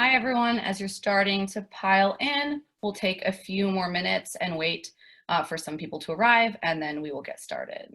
Hi, everyone. As you're starting to pile in, we'll take a few more minutes and wait for some people to arrive, and then we will get started.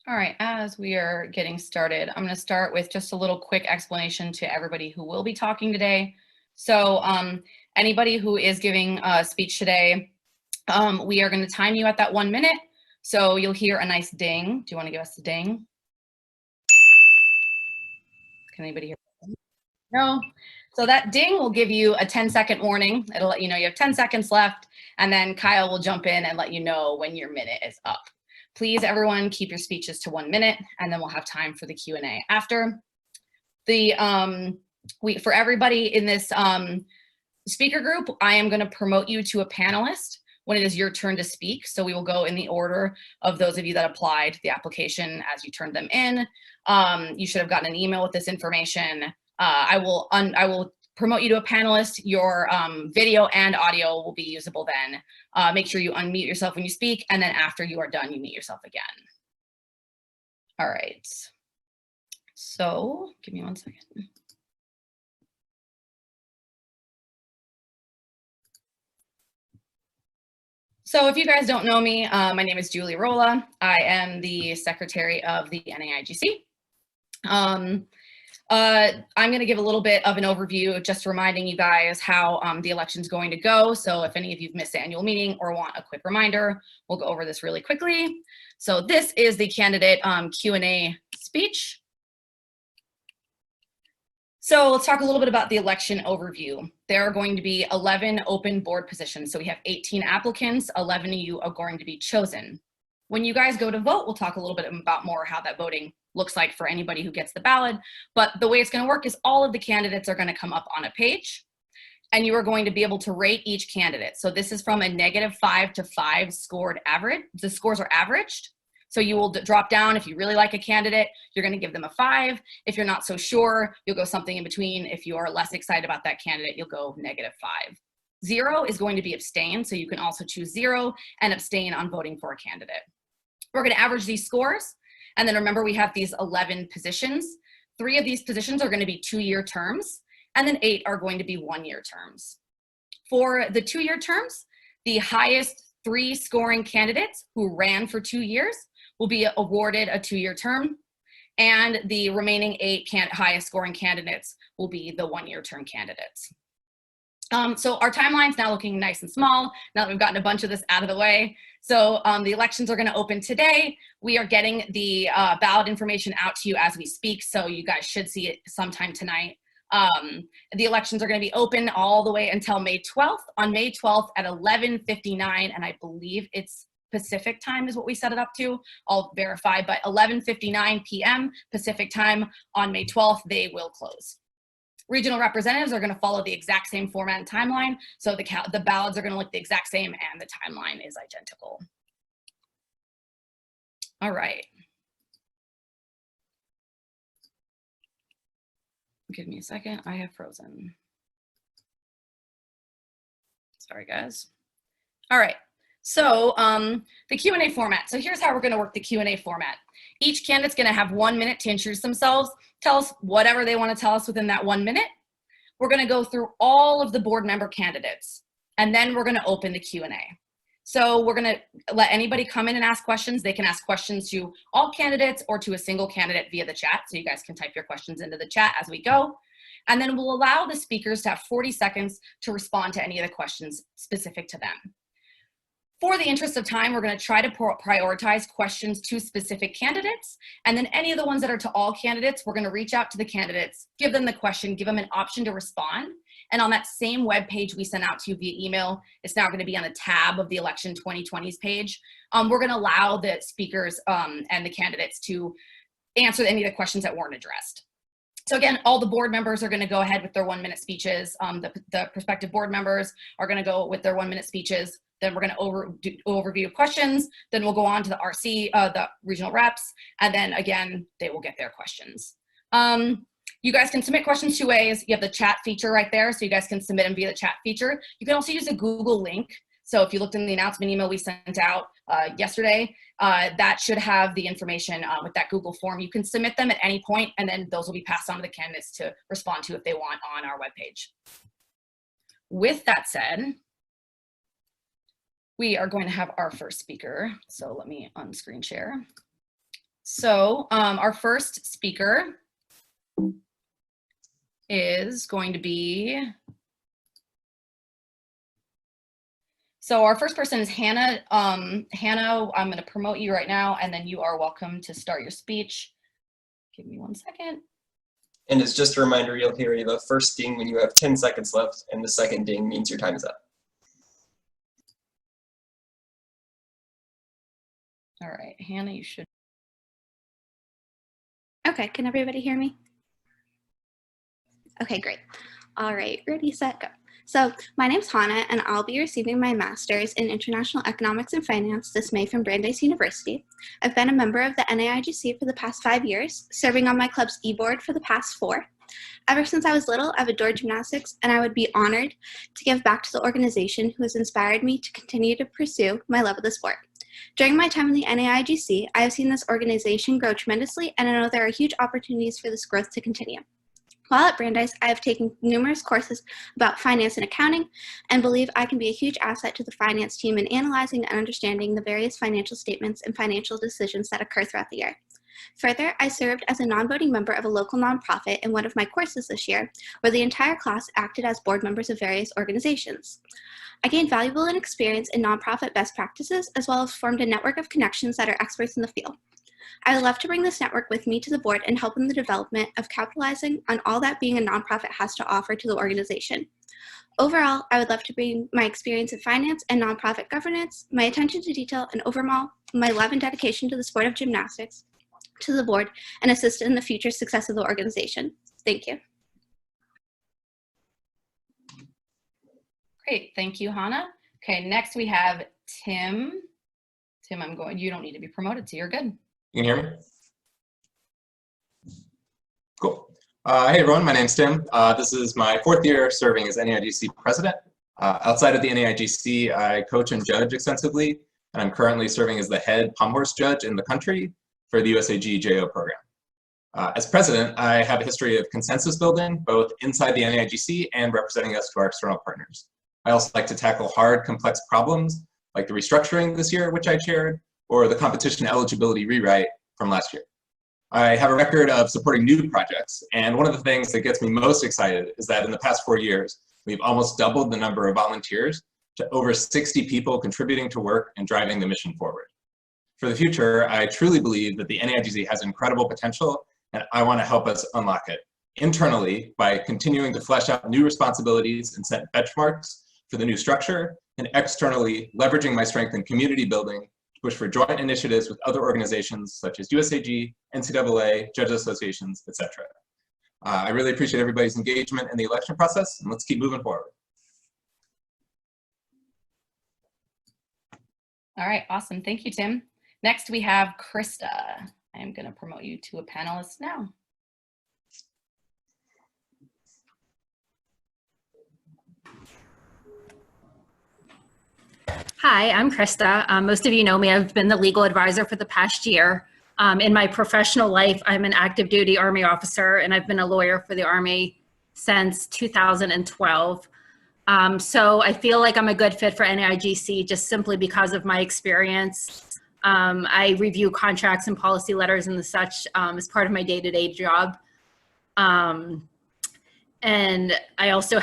All right, as we are getting started, I'm going to start with just a little quick explanation to everybody who will be talking today. So anybody who is giving a speech today, we are going to time you at that 1 minute. So you'll hear a nice ding. Do you want to give us the ding? Can anybody hear? No. So that ding will give you a 10-second warning. It'll let you know you have 10 seconds left, and then Kyle will jump in and let you know when your minute is up. Please, everyone, keep your speeches to 1 minute, and then we'll have time for the Q&A after. For everybody in this speaker group, I am going to promote you to a panelist when it is your turn to speak. So we will go in the order of those of you that applied the application as you turned them in. You should have gotten an email with this information. I will promote you to a panelist. Your video and audio will be usable then. Make sure you unmute yourself when you speak, and then after you are done, you mute yourself again. All right. So give me 1 second. So if you guys don't know me, my name is Julie Rolla. I am the secretary of the NAIGC. I'm going to give a little bit of an overview, just reminding you guys how the election is going to go. So if any of you've missed the annual meeting or want a quick reminder, we'll go over this really quickly. So this is the candidate Q&A speech. So let's talk a little bit about the election overview. There are going to be 11 open board positions. So we have 18 applicants, 11 of you are going to be chosen. When you guys go to vote, we'll talk a little bit about more how that voting looks like for anybody who gets the ballot. But the way it's going to work is all of the candidates are going to come up on a page, and you are going to be able to rate each candidate. So this is from a -5 to 5 scored average. The scores are averaged. So you will drop down. If you really like a candidate, you're going to give them a 5. If you're not so sure, you'll go something in between. If you are less excited about that candidate, you'll go -5. 0 is going to be abstain. So you can also choose 0 and abstain on voting for a candidate. We're going to average these scores. And then remember, we have these 11 positions. 3 of these positions are going to be 2-year terms, and then 8 are going to be 1-year terms. For the 2-year terms, the highest 3 scoring candidates who ran for 2 years will be awarded a 2-year term, and the remaining 8 highest scoring candidates will be the 1-year term candidates. So our timeline's now looking nice and small now that we've gotten a bunch of this out of the way. So the elections are going to open today. We are getting the ballot information out to you as we speak, so you guys should see it sometime tonight. The elections are going to be open all the way until May 12th. On May 12th at 11:59, and I believe it's Pacific time is what we set it up to. I'll verify, but 11:59 p.m. Pacific time on May 12th, they will close. Regional representatives are going to follow the exact same format and timeline. So the ballots are going to look the exact same and the timeline is identical. All right. Give me a second. I have frozen. Sorry, guys. All right. So the Q&A format. So here's how we're going to work the Q&A format. Each candidate's going to have 1 minute to introduce themselves, tell us whatever they want to tell us within that 1 minute. We're going to go through all of the board member candidates, and then we're going to open the Q&A. So we're going to let anybody come in and ask questions. They can ask questions to all candidates or to a single candidate via the chat. So you guys can type your questions into the chat as we go. And then we'll allow the speakers to have 40 seconds to respond to any of the questions specific to them. For the interest of time, we're going to try to prioritize questions to specific candidates. And then any of the ones that are to all candidates, we're going to reach out to the candidates, give them the question, give them an option to respond. And on that same web page we sent out to you via email, it's now going to be on a tab of the Election 2020's page. We're going to allow the speakers and the candidates to answer any of the questions that weren't addressed. So again, all the board members are going to go ahead with their 1-minute speeches. The prospective board members are going to go with their 1-minute speeches. Then we're going to do overview of questions. Then we'll go on to the RC, the regional reps, and then again, they will get their questions. You guys can submit questions 2 ways. You have the chat feature right there, so you guys can submit them via the chat feature. You can also use a Google link. So if you looked in the announcement email we sent out yesterday, that should have the information with that Google form. You can submit them at any point, and then those will be passed on to the candidates to respond to if they want on our webpage. With that said, we are going to have our first speaker. So let me unscreen share. So our first speaker is going to be, so our first person is Hannah. Hannah, I'm going to promote you right now, and then you are welcome to start your speech. Give me 1 second. And as just a reminder, you'll hear the first ding when you have 10 seconds left, and the second ding means your time is up. All right, Hannah, you should. Okay, can everybody hear me? Okay, great. All right, ready, set, go. So my name's Hannah, and I'll be receiving my master's in International Economics and Finance this May from Brandeis University. I've been a member of the NAIGC for the past 5 years, serving on my club's e-board for the past 4. Ever since I was little, I've adored gymnastics, and I would be honored to give back to the organization who has inspired me to continue to pursue my love of the sport. During my time in the NAIGC, I have seen this organization grow tremendously, and I know there are huge opportunities for this growth to continue. While at Brandeis, I have taken numerous courses about finance and accounting and believe I can be a huge asset to the finance team in analyzing and understanding the various financial statements and financial decisions that occur throughout the year. Further, I served as a non-voting member of a local nonprofit in one of my courses this year, where the entire class acted as board members of various organizations. I gained valuable experience in nonprofit best practices, as well as formed a network of connections that are experts in the field. I would love to bring this network with me to the board and help in the development of capitalizing on all that being a nonprofit has to offer to the organization. Overall, I would love to bring my experience in finance and nonprofit governance, my attention to detail, and overall, my love and dedication to the sport of gymnastics to the board and assist in the future success of the organization. Thank you. Great, thank you, Hannah. Okay, next we have Tim. Tim, you don't need to be promoted, so you're good. You can hear me? Cool. Hey everyone, my name's Tim. This is my 4th year serving as NAIGC president. Outside of the NAIGC, I coach and judge extensively, and I'm currently serving as the head palm horse judge in the country for the USAG JO program. As president, I have a history of consensus building, both inside the NAIGC and representing us to our external partners. I also like to tackle hard, complex problems, like the restructuring this year, which I chaired, or the competition eligibility rewrite from last year. I have a record of supporting new projects, and one of the things that gets me most excited is that in the past 4 years, we've almost doubled the number of volunteers to over 60 people contributing to work and driving the mission forward. For the future, I truly believe that the NAIGC has incredible potential, and I want to help us unlock it internally by continuing to flesh out new responsibilities and set benchmarks for the new structure, and externally leveraging my strength in community building to push for joint initiatives with other organizations such as USAG, NCAA, judges associations, etc. I really appreciate everybody's engagement in the election process, and let's keep moving forward. All right, awesome. Thank you, Tim. Next, we have Krista. I am going to promote you to a panelist now. Hi, I'm Krista. Most of you know me. I've been the legal advisor for the past year. In my professional life, I'm an active duty Army officer, and I've been a lawyer for the Army since 2012. So I feel like I'm a good fit for NAIGC just simply because of my experience. I review contracts and policy letters and the such as part of my day-to-day job. And I also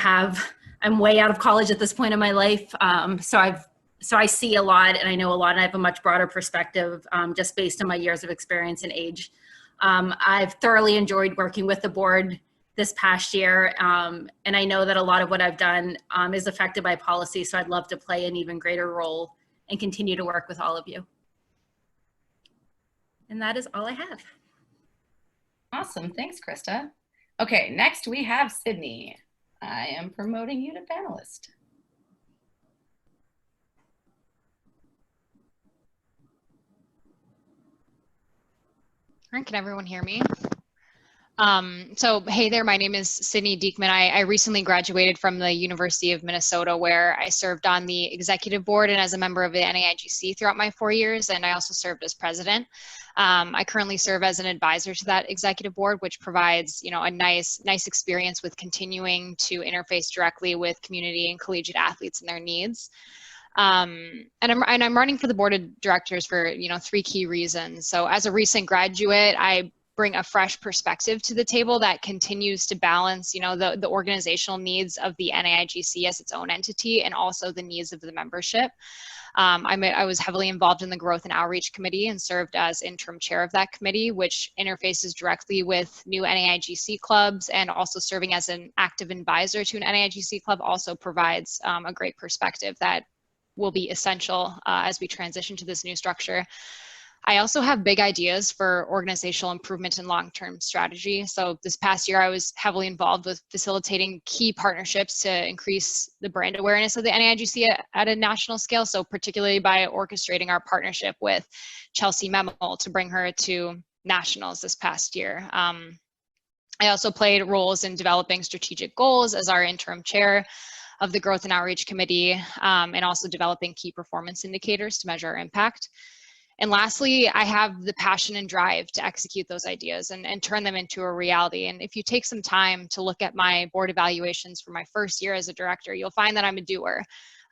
I'm way out of college at this point in my life. So I see a lot and I know a lot, and I have a much broader perspective just based on my years of experience and age. I've thoroughly enjoyed working with the board this past year. And I know that a lot of what I've done is affected by policy. So I'd love to play an even greater role and continue to work with all of you. And that is all I have. Awesome. Thanks, Krista. Okay, next we have Sydney. I am promoting you to panelist. All right, can everyone hear me? So hey there, my name is Sydney Diekman. I recently graduated from the University of Minnesota, where I served on the executive board and as a member of the NAIGC throughout my 4 years, and I also served as president. I currently serve as an advisor to that executive board, which provides, you know, a nice experience with continuing to interface directly with community and collegiate athletes and their needs. And I'm running for the board of directors for, you know, 3 key reasons. So as a recent graduate, I bring a fresh perspective to the table that continues to balance, you know, the organizational needs of the NAIGC as its own entity and also the needs of the membership. I was heavily involved in the Growth and Outreach Committee and served as interim chair of that committee, which interfaces directly with new NAIGC clubs, and also serving as an active advisor to an NAIGC club also provides a great perspective that will be essential as we transition to this new structure. I also have big ideas for organizational improvement and long-term strategy. So this past year, I was heavily involved with facilitating key partnerships to increase the brand awareness of the NAIGC at a national scale. So particularly by orchestrating our partnership with Chelsea Memel to bring her to nationals this past year. I also played roles in developing strategic goals as our interim chair of the Growth and Outreach Committee, and also developing key performance indicators to measure our impact. And lastly, I have the passion and drive to execute those ideas and turn them into a reality. And if you take some time to look at my board evaluations for my first year as a director, you'll find that I'm a doer.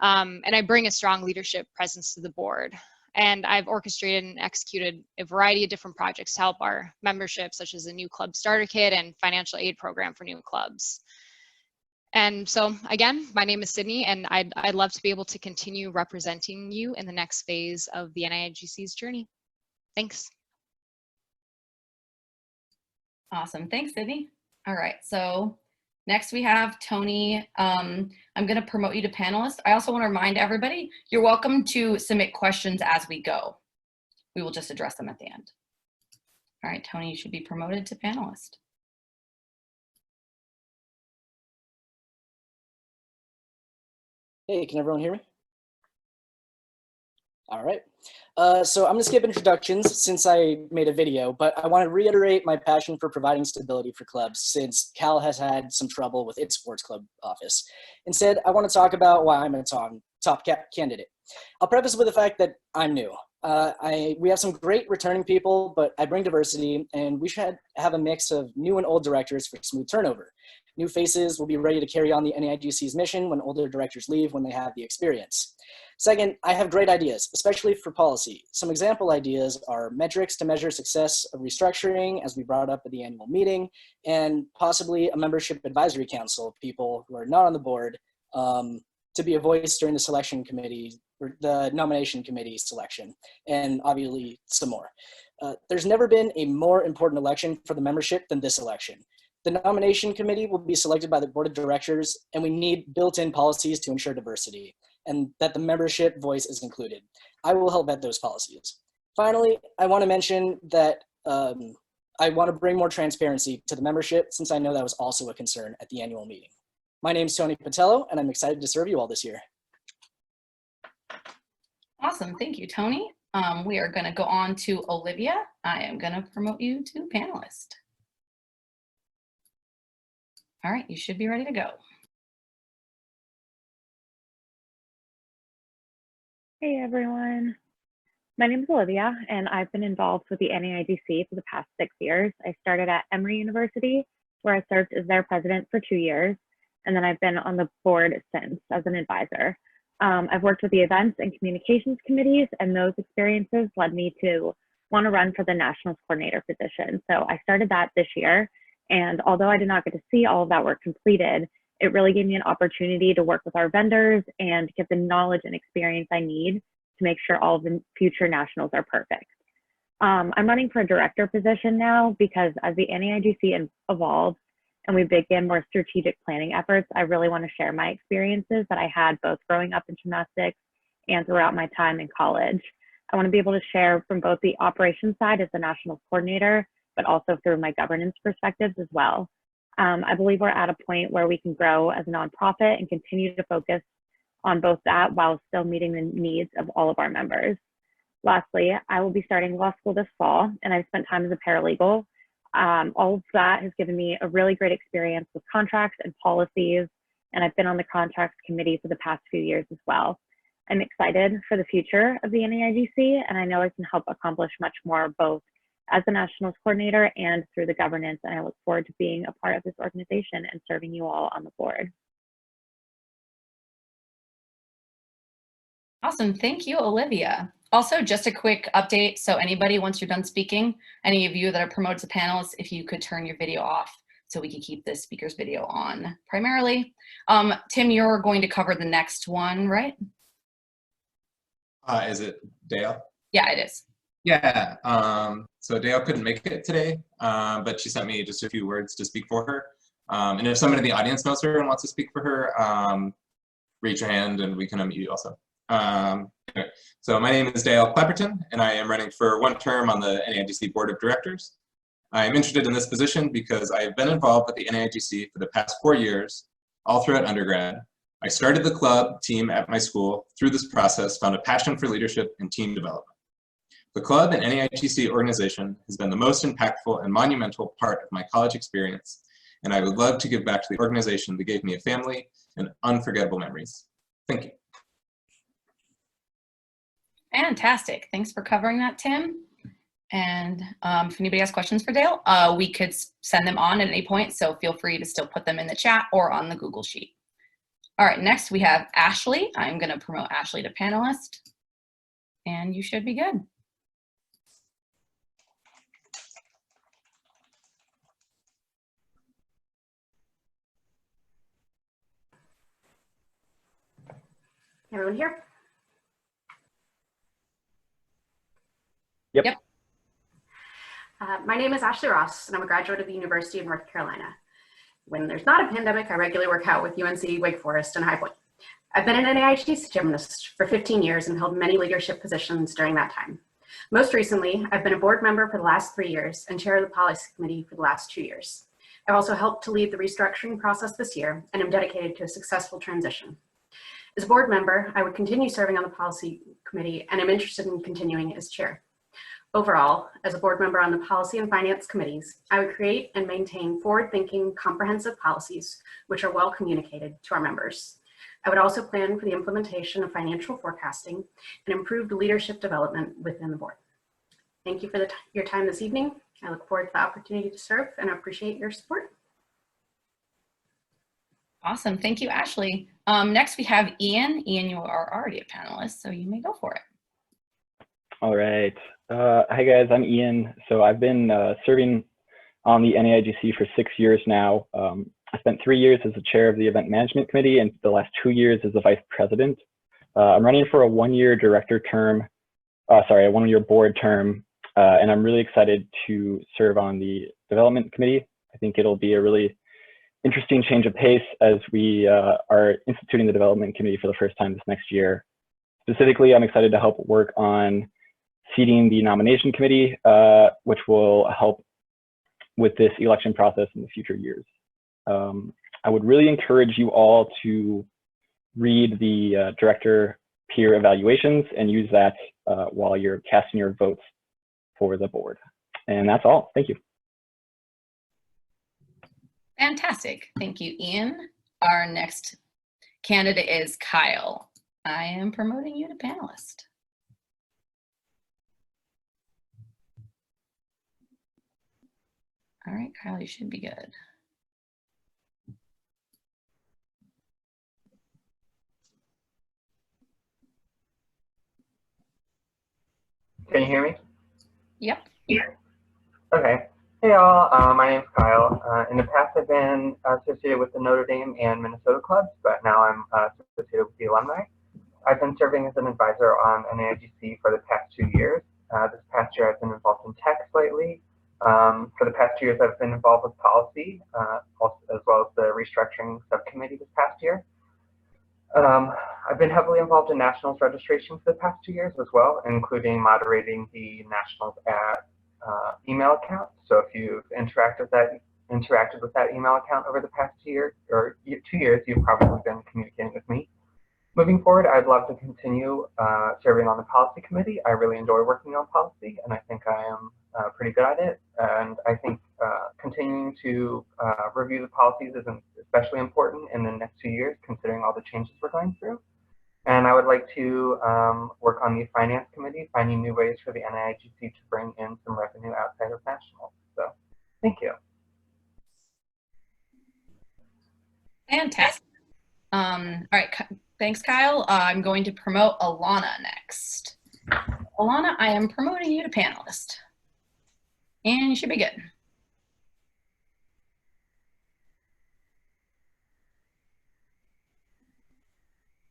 And I bring a strong leadership presence to the board. And I've orchestrated and executed a variety of different projects to help our membership, such as a new club starter kit and financial aid program for new clubs. And so again, my name is Sydney, and I'd love to be able to continue representing you in the next phase of the NAIGC's journey. Thanks. Awesome. Thanks, Sydney. All right. So next we have Tony. I'm going to promote you to panelist. I also want to remind everybody, you're welcome to submit questions as we go. We will just address them at the end. All right, Tony, you should be promoted to panelist. Hey, can everyone hear me? All right. So I'm going to skip introductions since I made a video, but I want to reiterate my passion for providing stability for clubs since Cal has had some trouble with its sports club office. Instead, I want to talk about why I'm a top candidate. I'll preface with the fact that I'm new. We have some great returning people, but I bring diversity, and we should have a mix of new and old directors for smooth turnover. New faces will be ready to carry on the NAIGC's mission when older directors leave when they have the experience. Second, I have great ideas, especially for policy. Some example ideas are metrics to measure success of restructuring, as we brought up at the annual meeting, and possibly a membership advisory council of people who are not on the board to be a voice during the selection committee, or the nomination committee selection, and obviously some more. There's never been a more important election for the membership than this election. The nomination committee will be selected by the board of directors, and we need built-in policies to ensure diversity and that the membership voice is included. I will help vet those policies. Finally, I want to mention that I want to bring more transparency to the membership, since I know that was also a concern at the annual meeting. My name is Tony Patello, and I'm excited to serve you all this year. Awesome. Thank you, Tony. We are going to go on to Olivia. I am going to promote you to panelist. All right, you should be ready to go. Hey everyone, my name is Olivia, and I've been involved with the NAIGC for the past 6 years. I started at Emory University, where I served as their president for 2 years, and then I've been on the board since as an advisor. I've worked with the events and communications committees, and those experiences led me to want to run for the nationals coordinator position. So I started that this year, And although I did not get to see all of that work completed, it really gave me an opportunity to work with our vendors and get the knowledge and experience I need to make sure all of the future nationals are perfect. I'm running for a director position now because as the NAIGC evolves and we begin more strategic planning efforts, I really want to share my experiences that I had both growing up in gymnastics and throughout my time in college. I want to be able to share from both the operations side as the nationals coordinator, but also through my governance perspectives as well. I believe we're at a point where we can grow as a nonprofit and continue to focus on both that while still meeting the needs of all of our members. Lastly, I will be starting law school this fall, and I've spent time as a paralegal. All of that has given me a really great experience with contracts and policies, and I've been on the contracts committee for the past few years as well. I'm excited for the future of the NAIGC, and I know I can help accomplish much more both as the Nationals Coordinator and through the governance, and I look forward to being a part of this organization and serving you all on the board. Awesome, thank you, Olivia. Also, just a quick update. So anybody, once you're done speaking, any of you that are promoted to panelists, if you could turn your video off so we can keep the speaker's video on primarily. Tim, you're going to cover the next one, right? Is it Dale? Yeah, it is. Yeah, so Dale couldn't make it today, but she sent me just a few words to speak for her. And if somebody in the audience knows her and wants to speak for her, raise your hand and we can unmute you also. Anyway, so my name is Dale Clapperton, and I am running for one term on the NAIGC Board of Directors. I am interested in this position because I have been involved with the NAIGC for the past 4 years, all throughout undergrad. I started the club team at my school. Through this process, found a passion for leadership and team development. The club and NAIGC organization has been the most impactful and monumental part of my college experience, and I would love to give back to the organization that gave me a family and unforgettable memories. Thank you. Fantastic. Thanks for covering that, Tim. And if anybody has questions for Dale, we could send them on at any point, so feel free to still put them in the chat or on the Google Sheet. All right, next we have Ashley. I'm going to promote Ashley to panelist, and you should be good. Everyone here? Yep. My name is Ashley Ross, and I'm a graduate of the University of North Carolina. When there's not a pandemic, I regularly work out with UNC, Wake Forest, and High Point. I've been an NAIGC gymnast for 15 years and held many leadership positions during that time. Most recently, I've been a board member for the last 3 years and chair of the policy committee for the last 2 years. I've also helped to lead the restructuring process this year, and am dedicated to a successful transition. As a board member, I would continue serving on the policy committee, and I'm interested in continuing as chair. Overall, as a board member on the policy and finance committees, I would create and maintain forward-thinking, comprehensive policies which are well communicated to our members. I would also plan for the implementation of financial forecasting and improved leadership development within the board. Thank you for your time this evening. I look forward to the opportunity to serve and I appreciate your support. Awesome. Thank you, Ashley. Next, we have Ian. Ian, you are already a panelist, so you may go for it. All right. Hi, guys. I'm Ian. So I've been serving on the NAIGC for 6 years now. I spent 3 years as the chair of the event management committee and the last 2 years as the vice president. I'm running for a one-year director term, a one-year board term, and I'm really excited to serve on the development committee. I think it'll be a really interesting change of pace as we are instituting the development committee for the first time this next year. Specifically, I'm excited to help work on seating the nomination committee, which will help with this election process in the future years. I would really encourage you all to read the director peer evaluations and use that while you're casting your votes for the board. And that's all. Thank you. Fantastic. Thank you, Ian. Our next candidate is Kyle. I am promoting you to panelist. All right, Kyle, you should be good. Can you hear me? Yep. Okay. Hey all, my name's Kyle. In the past I've been associated with the Notre Dame and Minnesota clubs, but now I'm associated with the alumni. I've been serving as an advisor on NAIGC for the past 2 years. This past year I've been involved in tech slightly. For the past 2 years I've been involved with policy, as well as the restructuring subcommittee this past year. I've been heavily involved in nationals registration for the past 2 years as well, including moderating the nationals at email account. So if you've interacted with that email account over the past 2 years, you've probably been communicating with me. Moving forward, I'd love to continue serving on the policy committee. I really enjoy working on policy, and I think I am pretty good at it. And I think continuing to review the policies is especially important in the next 2 years, considering all the changes we're going through. And I would like to work on the finance committee, finding new ways for the NAIGC to bring in some revenue outside of nationals. So, thank you. Fantastic. All right, thanks, Kyle. I'm going to promote Alana next. Alana, I am promoting you to panelist. And you should be good.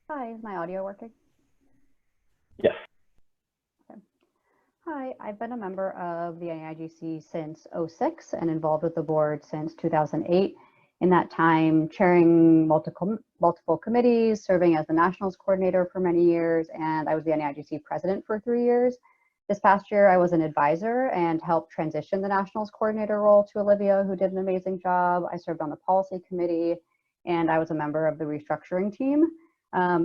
Hi, is my audio working? Yes. Okay. Hi, I've been a member of the NAIGC since '06 and involved with the board since 2008. In that time, chairing multiple committees, serving as the Nationals coordinator for many years, and I was the NAIGC president for 3 years. This past year, I was an advisor and helped transition the Nationals coordinator role to Olivia, who did an amazing job. I served on the policy committee, and I was a member of the restructuring team.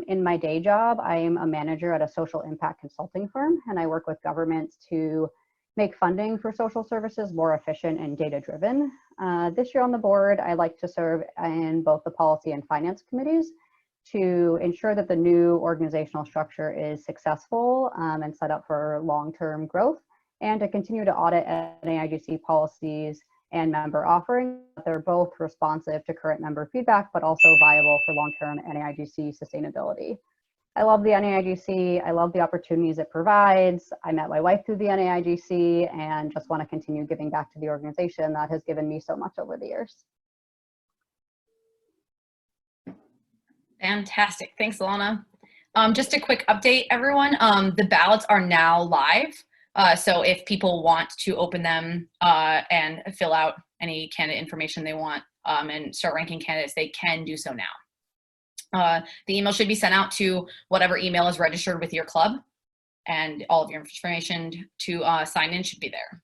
In my day job, I am a manager at a social impact consulting firm, and I work with governments to make funding for social services more efficient and data-driven. This year on the board, I like to serve in both the policy and finance committees to ensure that the new organizational structure is successful and set up for long-term growth, and to continue to audit NAIGC policies and member offerings. They're both responsive to current member feedback, but also viable for long-term NAIGC sustainability. I love the NAIGC. I love the opportunities it provides. I met my wife through the NAIGC and just want to continue giving back to the organization that has given me so much over the years. Fantastic. Thanks, Alana. Just a quick update, everyone. The ballots are now live. So if people want to open them and fill out any candidate information they want and start ranking candidates, they can do so now. The email should be sent out to whatever email is registered with your club, and all of your information to sign in should be there.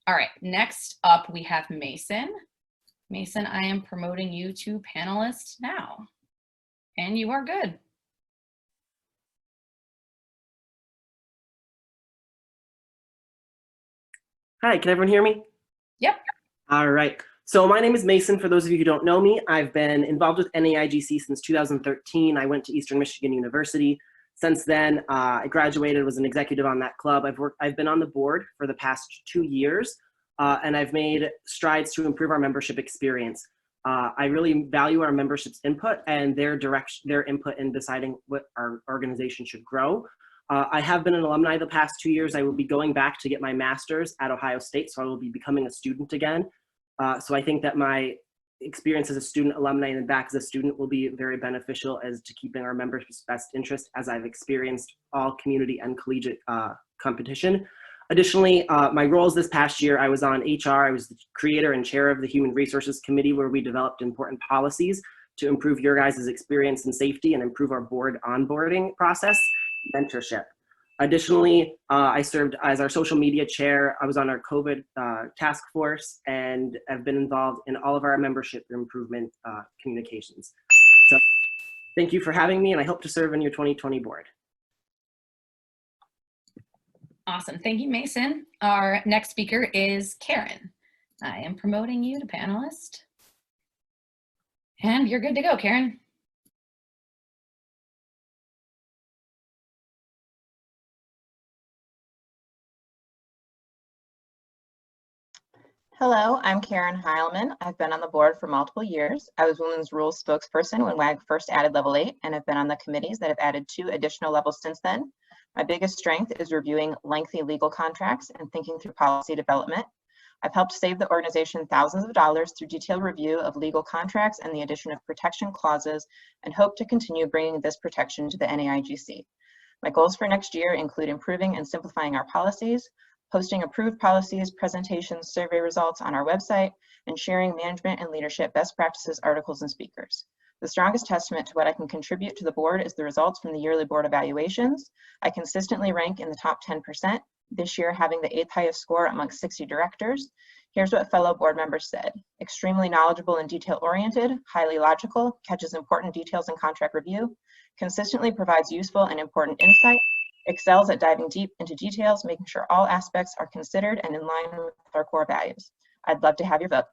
All right, next up we have Mason. Mason, I am promoting you to panelist now, and you are good. Hi, can everyone hear me? Yep. All right. So my name is Mason. For those of you who don't know me, I've been involved with NAIGC since 2013. I went to Eastern Michigan University. Since then, I graduated, was an executive on that club. I've been on the board for the past 2 years, and I've made strides to improve our membership experience. I really value our membership's input and their input in deciding what our organization should grow. I have been an alumni the past 2 years. I will be going back to get my master's at Ohio State, so I will be becoming a student again. So I think that my experience as a student alumni and back as a student will be very beneficial as to keeping our members' best interest, as I've experienced all community and collegiate competition. Additionally, my roles this past year, I was on HR. I was the creator and chair of the Human Resources Committee, where we developed important policies to improve your guys' experience and safety and improve our board onboarding process, mentorship. Additionally, I served as our social media chair. I was on our COVID task force and have been involved in all of our membership improvement communications. So thank you for having me, and I hope to serve in your 2020 board. Awesome. Thank you, Mason. Our next speaker is Karen. I am promoting you to panelist. And you're good to go, Karen. Hello, I'm Karen Heilmann. I've been on the board for multiple years. I was Women's Rules spokesperson when WAG first added level 8, and have been on the committees that have added 2 additional levels since then. My biggest strength is reviewing lengthy legal contracts and thinking through policy development. I've helped save the organization thousands of dollars through detailed review of legal contracts and the addition of protection clauses, and hope to continue bringing this protection to the NAIGC. My goals for next year include improving and simplifying our policies, posting approved policies, presentations, survey results on our website, and sharing management and leadership best practices, articles, and speakers. The strongest testament to what I can contribute to the board is the results from the yearly board evaluations. I consistently rank in the top 10%, this year having the 8th highest score amongst 60 directors. Here's what fellow board members said. Extremely knowledgeable and detail-oriented, highly logical, catches important details in contract review, consistently provides useful and important insight, excels at diving deep into details, making sure all aspects are considered and in line with our core values. I'd love to have your vote.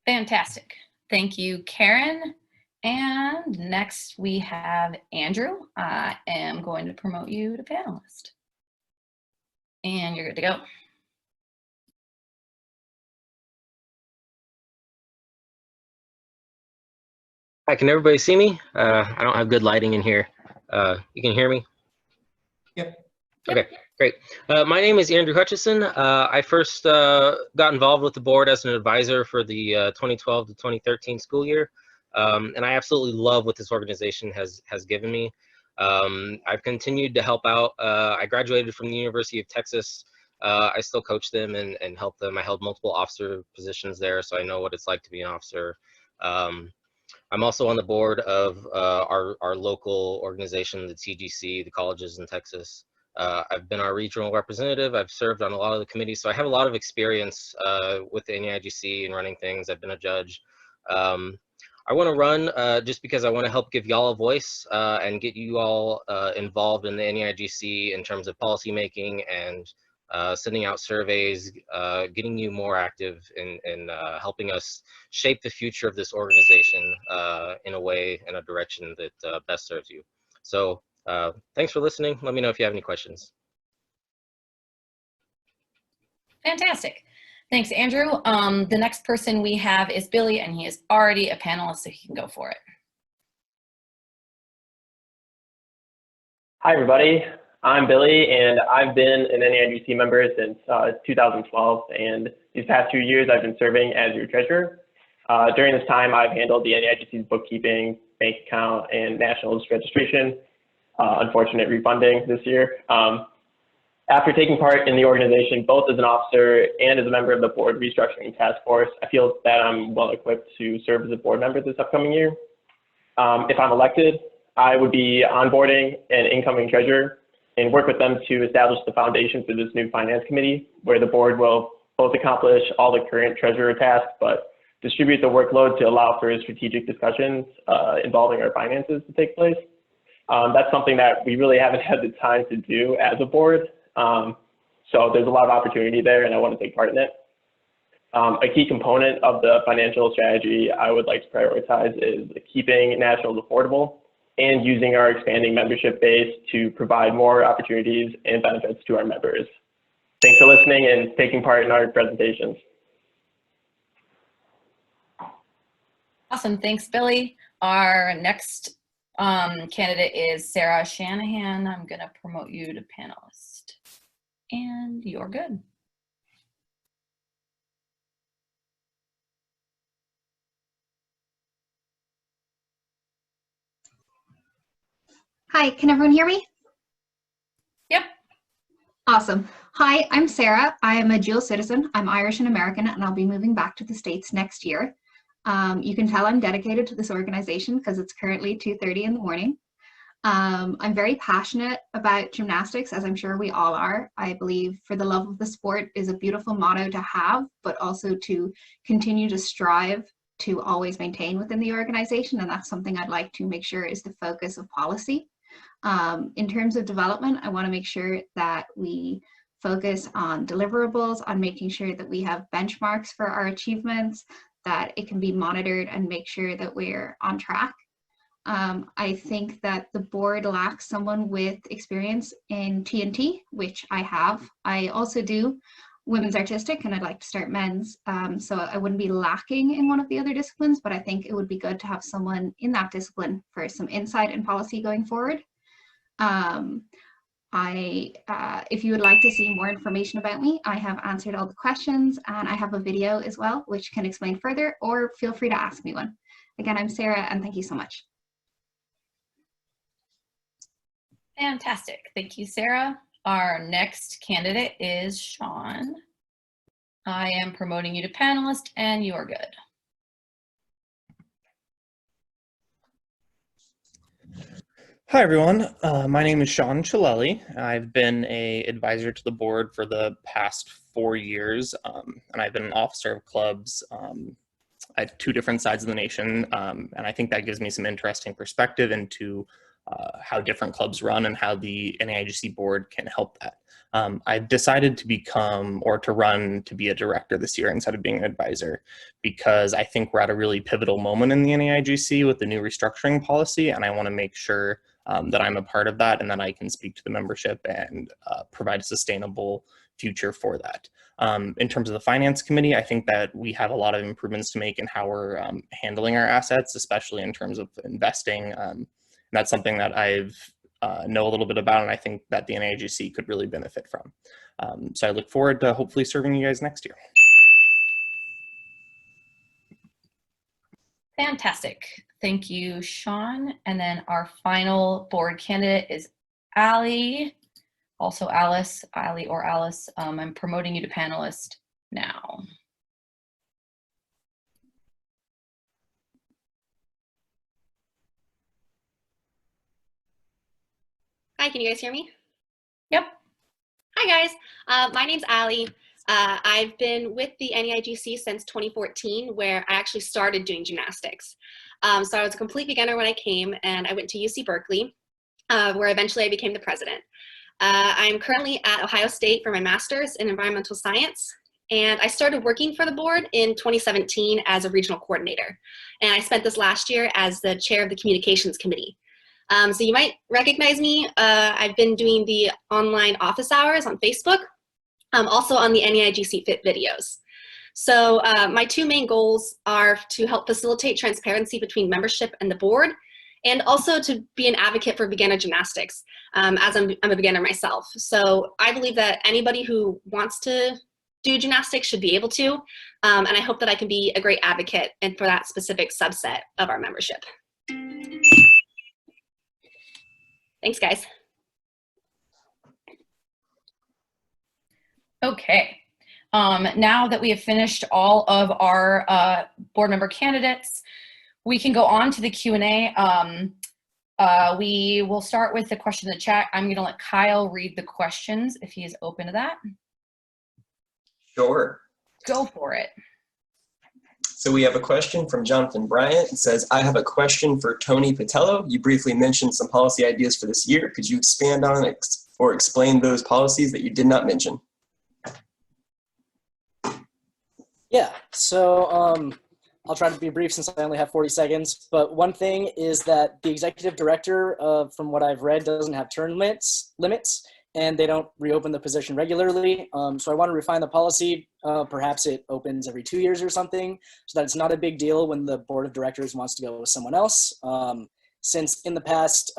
Fantastic. Thank you, Karen. And next we have Andrew. I am going to promote you to panelist. And you're good to go. Hi, can everybody see me? I don't have good lighting in here. You can hear me? Yep. Okay, great. My name is Andrew Hutchison. I first got involved with the board as an advisor for the 2012 to 2013 school year. And I absolutely love what this organization has given me. I've continued to help out. I graduated from the University of Texas. I still coach them and help them. I held multiple officer positions there, so I know what it's like to be an officer. I'm also on the board of our local organization, the TGC, the colleges in Texas. I've been our regional representative. I've served on a lot of the committees, so I have a lot of experience with the NAIGC and running things. I've been a judge. I want to run just because I want to help give y'all a voice and get you all involved in the NAIGC in terms of policy making and sending out surveys, getting you more active in helping us shape the future of this organization in a way, in a direction that best serves you. So thanks for listening. Let me know if you have any questions. Fantastic. Thanks, Andrew. The next person we have is Billy, and he is already a panelist, so he can go for it. Hi, everybody. I'm Billy, and I've been an NAIGC member since 2012, and these past 2 years I've been serving as your treasurer. During this time, I've handled the NAIGC's bookkeeping, bank account, and nationals registration. Unfortunate refunding this year. After taking part in the organization, both as an officer and as a member of the board restructuring task force, I feel that I'm well equipped to serve as a board member this upcoming year. If I'm elected, I would be onboarding an incoming treasurer and work with them to establish the foundation for this new finance committee, where the board will both accomplish all the current treasurer tasks, but distribute the workload to allow for strategic discussions involving our finances to take place. That's something that we really haven't had the time to do as a board. So there's a lot of opportunity there, and I want to take part in it. A key component of the financial strategy I would like to prioritize is keeping nationals affordable and using our expanding membership base to provide more opportunities and benefits to our members. Thanks for listening and taking part in our presentations. Awesome. Thanks, Billy. Our next candidate is Sarah Shanahan. I'm going to promote you to panelist. And you're good. Hi, can everyone hear me? Yep. Awesome. Hi, I'm Sarah. I am a dual citizen. I'm Irish and American, and I'll be moving back to the States next year. You can tell I'm dedicated to this organization because it's currently 2:30 in the morning. I'm very passionate about gymnastics, as I'm sure we all are. I believe for the love of the sport is a beautiful motto to have, but also to continue to strive to always maintain within the organization. And that's something I'd like to make sure is the focus of policy. In terms of development, I want to make sure that we focus on deliverables, on making sure that we have benchmarks for our achievements, that it can be monitored and make sure that we're on track. I think that the board lacks someone with experience in TNT, which I have. I also do women's artistic, and I'd like to start men's. So I wouldn't be lacking in one of the other disciplines, but I think it would be good to have someone in that discipline for some insight and policy going forward. If you would like to see more information about me, I have answered all the questions and I have a video as well, which can explain further, or feel free to ask me one. Again, I'm Sarah, and thank you so much. Fantastic. Thank you, Sarah. Our next candidate is Sean. I am promoting you to panelist, and you are good. Hi, everyone. My name is Sean Chilelli. I've been an advisor to the board for the past 4 years, and I've been an officer of clubs at 2 different sides of the nation, and I think that gives me some interesting perspective into how different clubs run and how the NAIGC board can help that. I've decided to run to be a director this year instead of being an advisor, because I think we're at a really pivotal moment in the NAIGC with the new restructuring policy, and I want to make sure that I'm a part of that and that I can speak to the membership and provide a sustainable future for that. In terms of the finance committee, I think that we have a lot of improvements to make in how we're handling our assets, especially in terms of investing. And that's something that I've know a little bit about, and I think that the NAIGC could really benefit from. So I look forward to hopefully serving you guys next year. Fantastic. Thank you, Sean. And then our final board candidate is Allie. Also Alice, Allie or Alice. I'm promoting you to panelist now. Hi, can you guys hear me? Yep. Hi, guys. My name's Allie. I've been with the NAIGC since 2014, where I actually started doing gymnastics. So I was a complete beginner when I came, and I went to UC Berkeley, where eventually I became the president. I'm currently at Ohio State for my master's in environmental science, and I started working for the board in 2017 as a regional coordinator. And I spent this last year as the chair of the communications committee. So you might recognize me. I've been doing the online office hours on Facebook, also on the NAIGC Fit videos. So my 2 main goals are to help facilitate transparency between membership and the board, and also to be an advocate for beginner gymnastics, as I'm a beginner myself. So I believe that anybody who wants to do gymnastics should be able to, and I hope that I can be a great advocate and for that specific subset of our membership. Thanks, guys. Okay. Now that we have finished all of our board member candidates, we can go on to the Q&A. We will start with the question in the chat. I'm going to let Kyle read the questions if he is open to that. Sure. Go for it. So we have a question from Jonathan Bryant. It says, I have a question for Tony Patello. You briefly mentioned some policy ideas for this year. Could you expand on or explain those policies that you did not mention? Yeah, so I'll try to be brief since I only have 40 seconds. But one thing is that the executive director, from what I've read, doesn't have term limits, and they don't reopen the position regularly. So I want to refine the policy. Perhaps it opens every 2 years or something, so that it's not a big deal when the board of directors wants to go with someone else. Since in the past,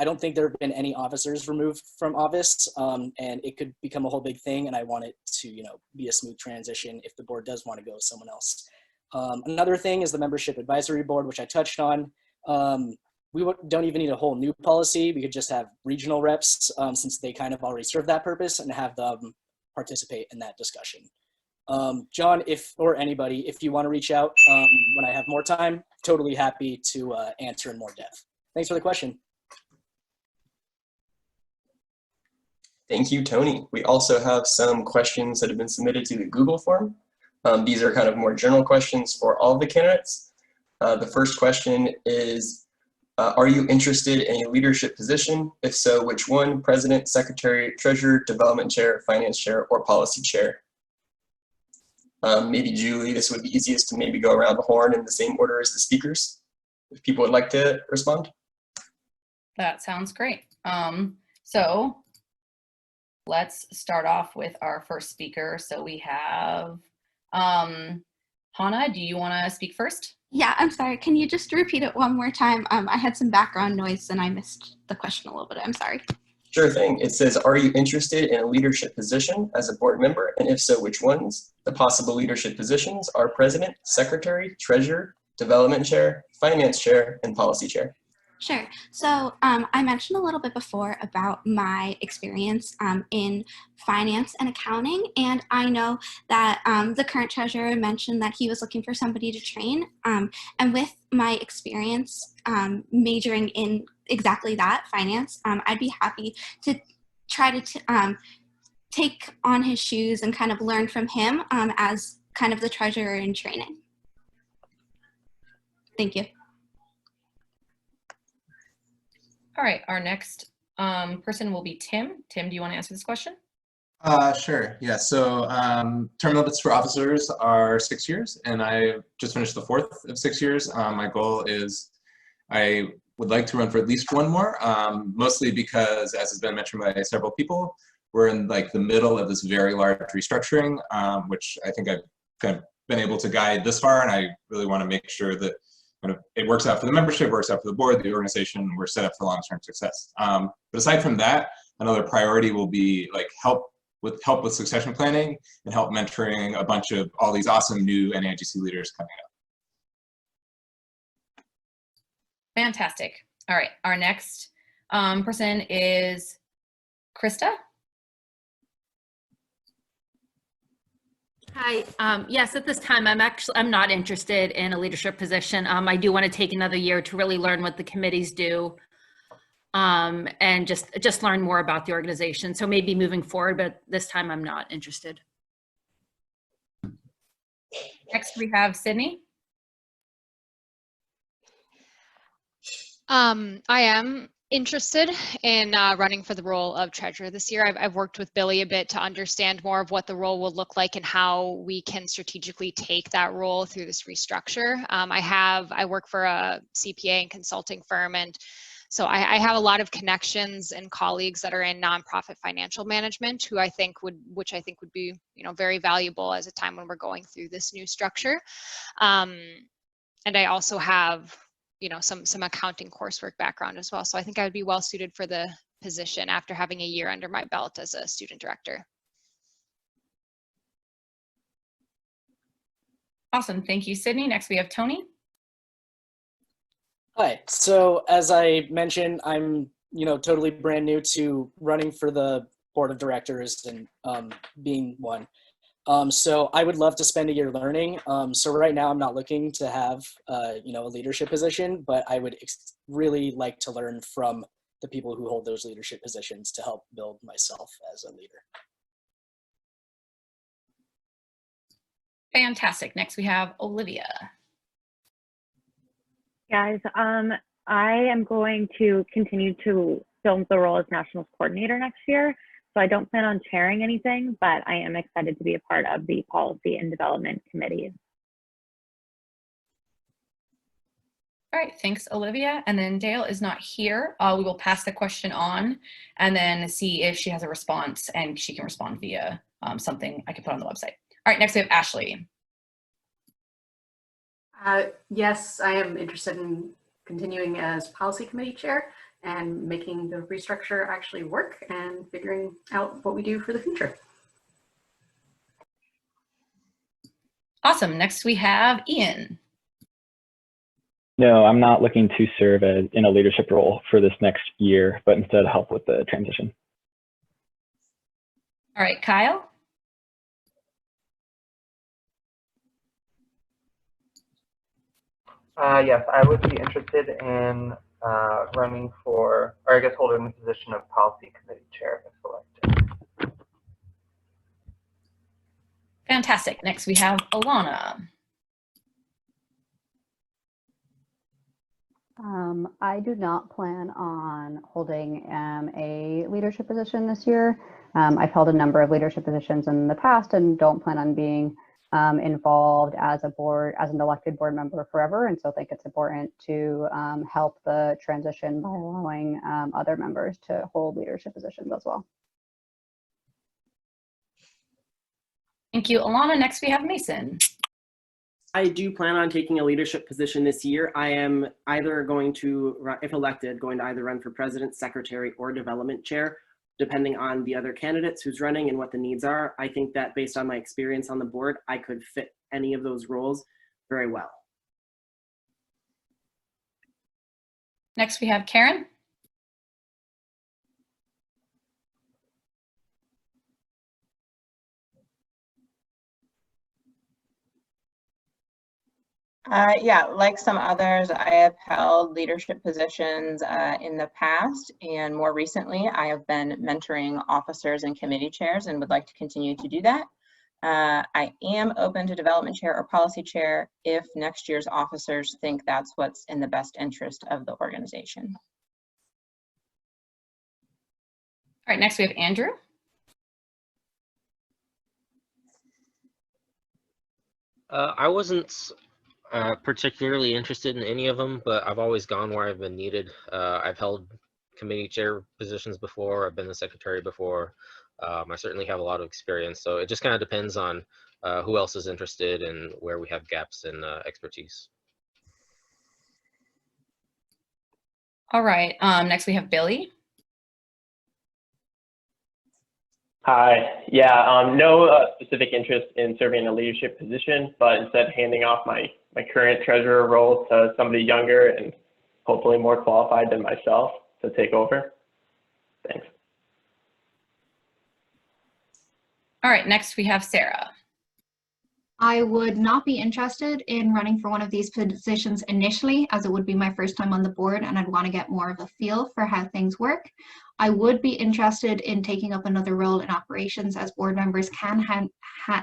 I don't think there have been any officers removed from office, and it could become a whole big thing, and I want it to, be a smooth transition if the board does want to go with someone else. Another thing is the membership advisory board, which I touched on. We don't even need a whole new policy. We could just have regional reps, since they kind of already serve that purpose, and have them participate in that discussion. John, or anybody, if you want to reach out when I have more time, totally happy to answer in more depth. Thanks for the question. Thank you, Tony. We also have some questions that have been submitted to the Google form. These are kind of more general questions for all of the candidates. The first question is, are you interested in a leadership position? If so, which one? President, secretary, treasurer, development chair, finance chair, or policy chair? Maybe Julie, this would be easiest to maybe go around the horn in the same order as the speakers, if people would like to respond. That sounds great. So let's start off with our first speaker. So we have Hannah, do you want to speak first? Yeah, I'm sorry. Can you just repeat it one more time? I had some background noise and I missed the question a little bit. I'm sorry. Sure thing. It says, are you interested in a leadership position as a board member? And if so, which ones? The possible leadership positions are president, secretary, treasurer, development chair, finance chair, and policy chair. Sure. So I mentioned a little bit before about my experience in finance and accounting, and I know that the current treasurer mentioned that he was looking for somebody to train. And with my experience majoring in exactly that, finance, I'd be happy to try to take on his shoes and kind of learn from him as kind of the treasurer in training. Thank you. All right, our next person will be Tim. Tim, do you want to answer this question? Sure. Yeah. So term limits for officers are 6 years, and I just finished the 4th of 6 years. My goal is I would like to run for at least one more, mostly because, as has been mentioned by several people, we're in like the middle of this very large restructuring, which I think I've kind of been able to guide this far, and I really want to make sure that kind of it works out for the membership, works out for the board, the organization, we're set up for long-term success. But aside from that, another priority will be like help with succession planning and help mentoring a bunch of all these awesome new NAIGC leaders coming up. Fantastic. All right, our next person is Krista. Hi. Yes, at this time, I'm not interested in a leadership position. I do want to take another year to really learn what the committees do, and just learn more about the organization. So maybe moving forward, but this time I'm not interested. Next, we have Sydney. I am interested in running for the role of treasurer this year. I've worked with Billy a bit to understand more of what the role will look like and how we can strategically take that role through this restructure. I work for a CPA and consulting firm, and so I have a lot of connections and colleagues that are in nonprofit financial management which I think would be, very valuable as a time when we're going through this new structure. And I also have some accounting coursework background as well. So I think I would be well suited for the position after having a year under my belt as a student director. Awesome, thank you, Sydney. Next we have Tony. Hi, so as I mentioned, I'm totally brand new to running for the board of directors and being one. So I would love to spend a year learning. So right now I'm not looking to have, a leadership position, but I would really like to learn from the people who hold those leadership positions to help build myself as a leader. Fantastic. Next we have Olivia. Guys, I am going to continue to fill the role as Nationals Coordinator next year. So I don't plan on chairing anything, but I am excited to be a part of the Policy and Development Committee. All right, thanks, Olivia. And then Dale is not here. We will pass the question on and then see if she has a response, and she can respond via something I can put on the website. All right, next we have Ashley. Yes, I am interested in continuing as policy committee chair and making the restructure actually work and figuring out what we do for the future. Awesome. Next we have Ian. No, I'm not looking to serve in a leadership role for this next year, but instead help with the transition. All right, Kyle. Yes, I would be interested in running for, or I guess holding the position of policy committee chair if selected. Fantastic. Next we have Alana. I do not plan on holding a leadership position this year. I've held a number of leadership positions in the past and don't plan on being involved as an elected board member forever, and so I think it's important to help the transition by allowing other members to hold leadership positions as well. Thank you, Alana. Next we have Mason. I do plan on taking a leadership position this year. I am either going to, if elected, going to either run for president, secretary, or development chair, depending on the other candidates who's running and what the needs are. I think that based on my experience on the board, I could fit any of those roles very well. Next, we have Karen. Yeah, like some others, I have held leadership positions in the past, and more recently, I have been mentoring officers and committee chairs and would like to continue to do that. I am open to development chair or policy chair if next year's officers think that's what's in the best interest of the organization. All right, next we have Andrew. I wasn't particularly interested in any of them, but I've always gone where I've been needed. I've held committee chair positions before. I've been the secretary before. I certainly have a lot of experience, so it just kind of depends on who else is interested and where we have gaps in expertise. All right, next we have Billy. Hi. Yeah, no specific interest in serving in a leadership position, but instead handing off my current treasurer role to somebody younger and hopefully more qualified than myself to take over. Thanks. All right, next we have Sarah. I would not be interested in running for one of these positions initially, as it would be my first time on the board and I'd want to get more of a feel for how things work. I would be interested in taking up another role in operations, as board members can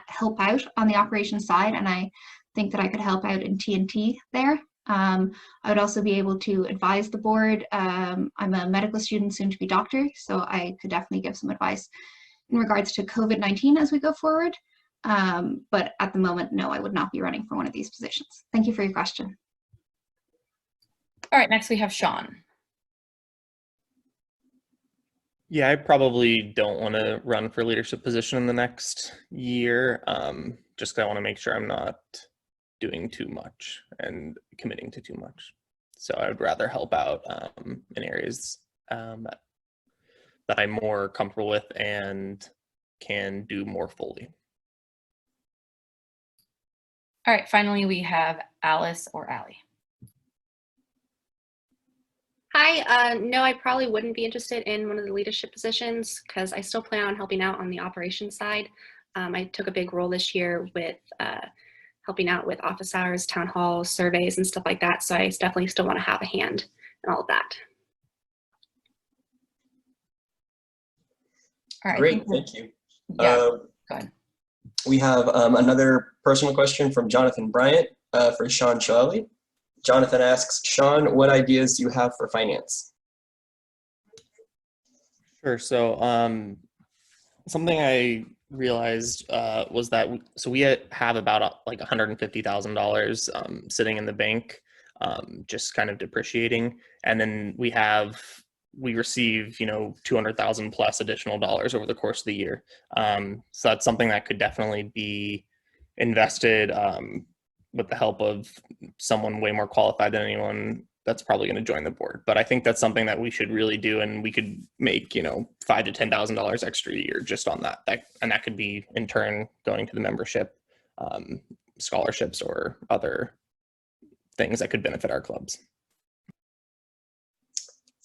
help out on the operations side, and I think that I could help out in T&T there. I would also be able to advise the board. I'm a medical student, soon to be doctor, so I could definitely give some advice in regards to COVID-19 as we go forward. But at the moment, no, I would not be running for one of these positions. Thank you for your question. All right, next we have Sean. Yeah, I probably don't want to run for leadership position in the next year. Just 'cause I want to make sure I'm not doing too much and committing to too much. So I would rather help out in areas that I'm more comfortable with and can do more fully. All right, finally we have Alice or Allie. Hi, no, I probably wouldn't be interested in one of the leadership positions because I still plan on helping out on the operations side. I took a big role this year with helping out with office hours, town halls, surveys, and stuff like that. So I definitely still want to have a hand in all of that. All right. Great, thank you. Yeah, go ahead. We have another personal question from Jonathan Bryant for Sean Shelley. Jonathan asks, Sean, what ideas do you have for finance? Sure. So something I realized was that we have about like $150,000 sitting in the bank, just kind of depreciating, and then we receive 200,000 plus additional dollars over the course of the year. So that's something that could definitely be invested with the help of someone way more qualified than anyone that's probably going to join the board. But I think that's something that we should really do, and we could make $5,000 to $10,000 extra a year just on that. And that could be in turn going to the membership, scholarships, or other things that could benefit our clubs.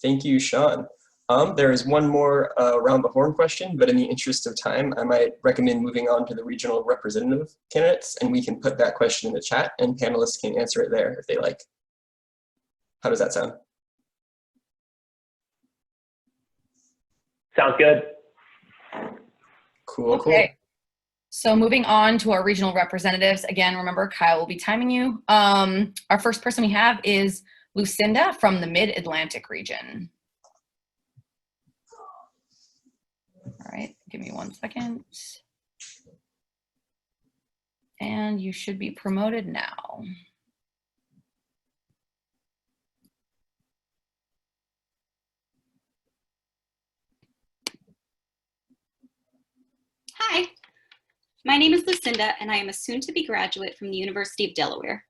Thank you, Sean. There is one more round the horn question, but in the interest of time, I might recommend moving on to the regional representative candidates, and we can put that question in the chat and panelists can answer it there if they like. How does that sound? Sounds good. Cool, Okay. Cool. So moving on to our regional representatives, again, remember Kyle will be timing you. Our first person we have is Lucinda from the Mid-Atlantic region. All right, give me 1 second. And you should be promoted now. Hi, My name is Lucinda, and I am a soon-to-be graduate from the University of Delaware.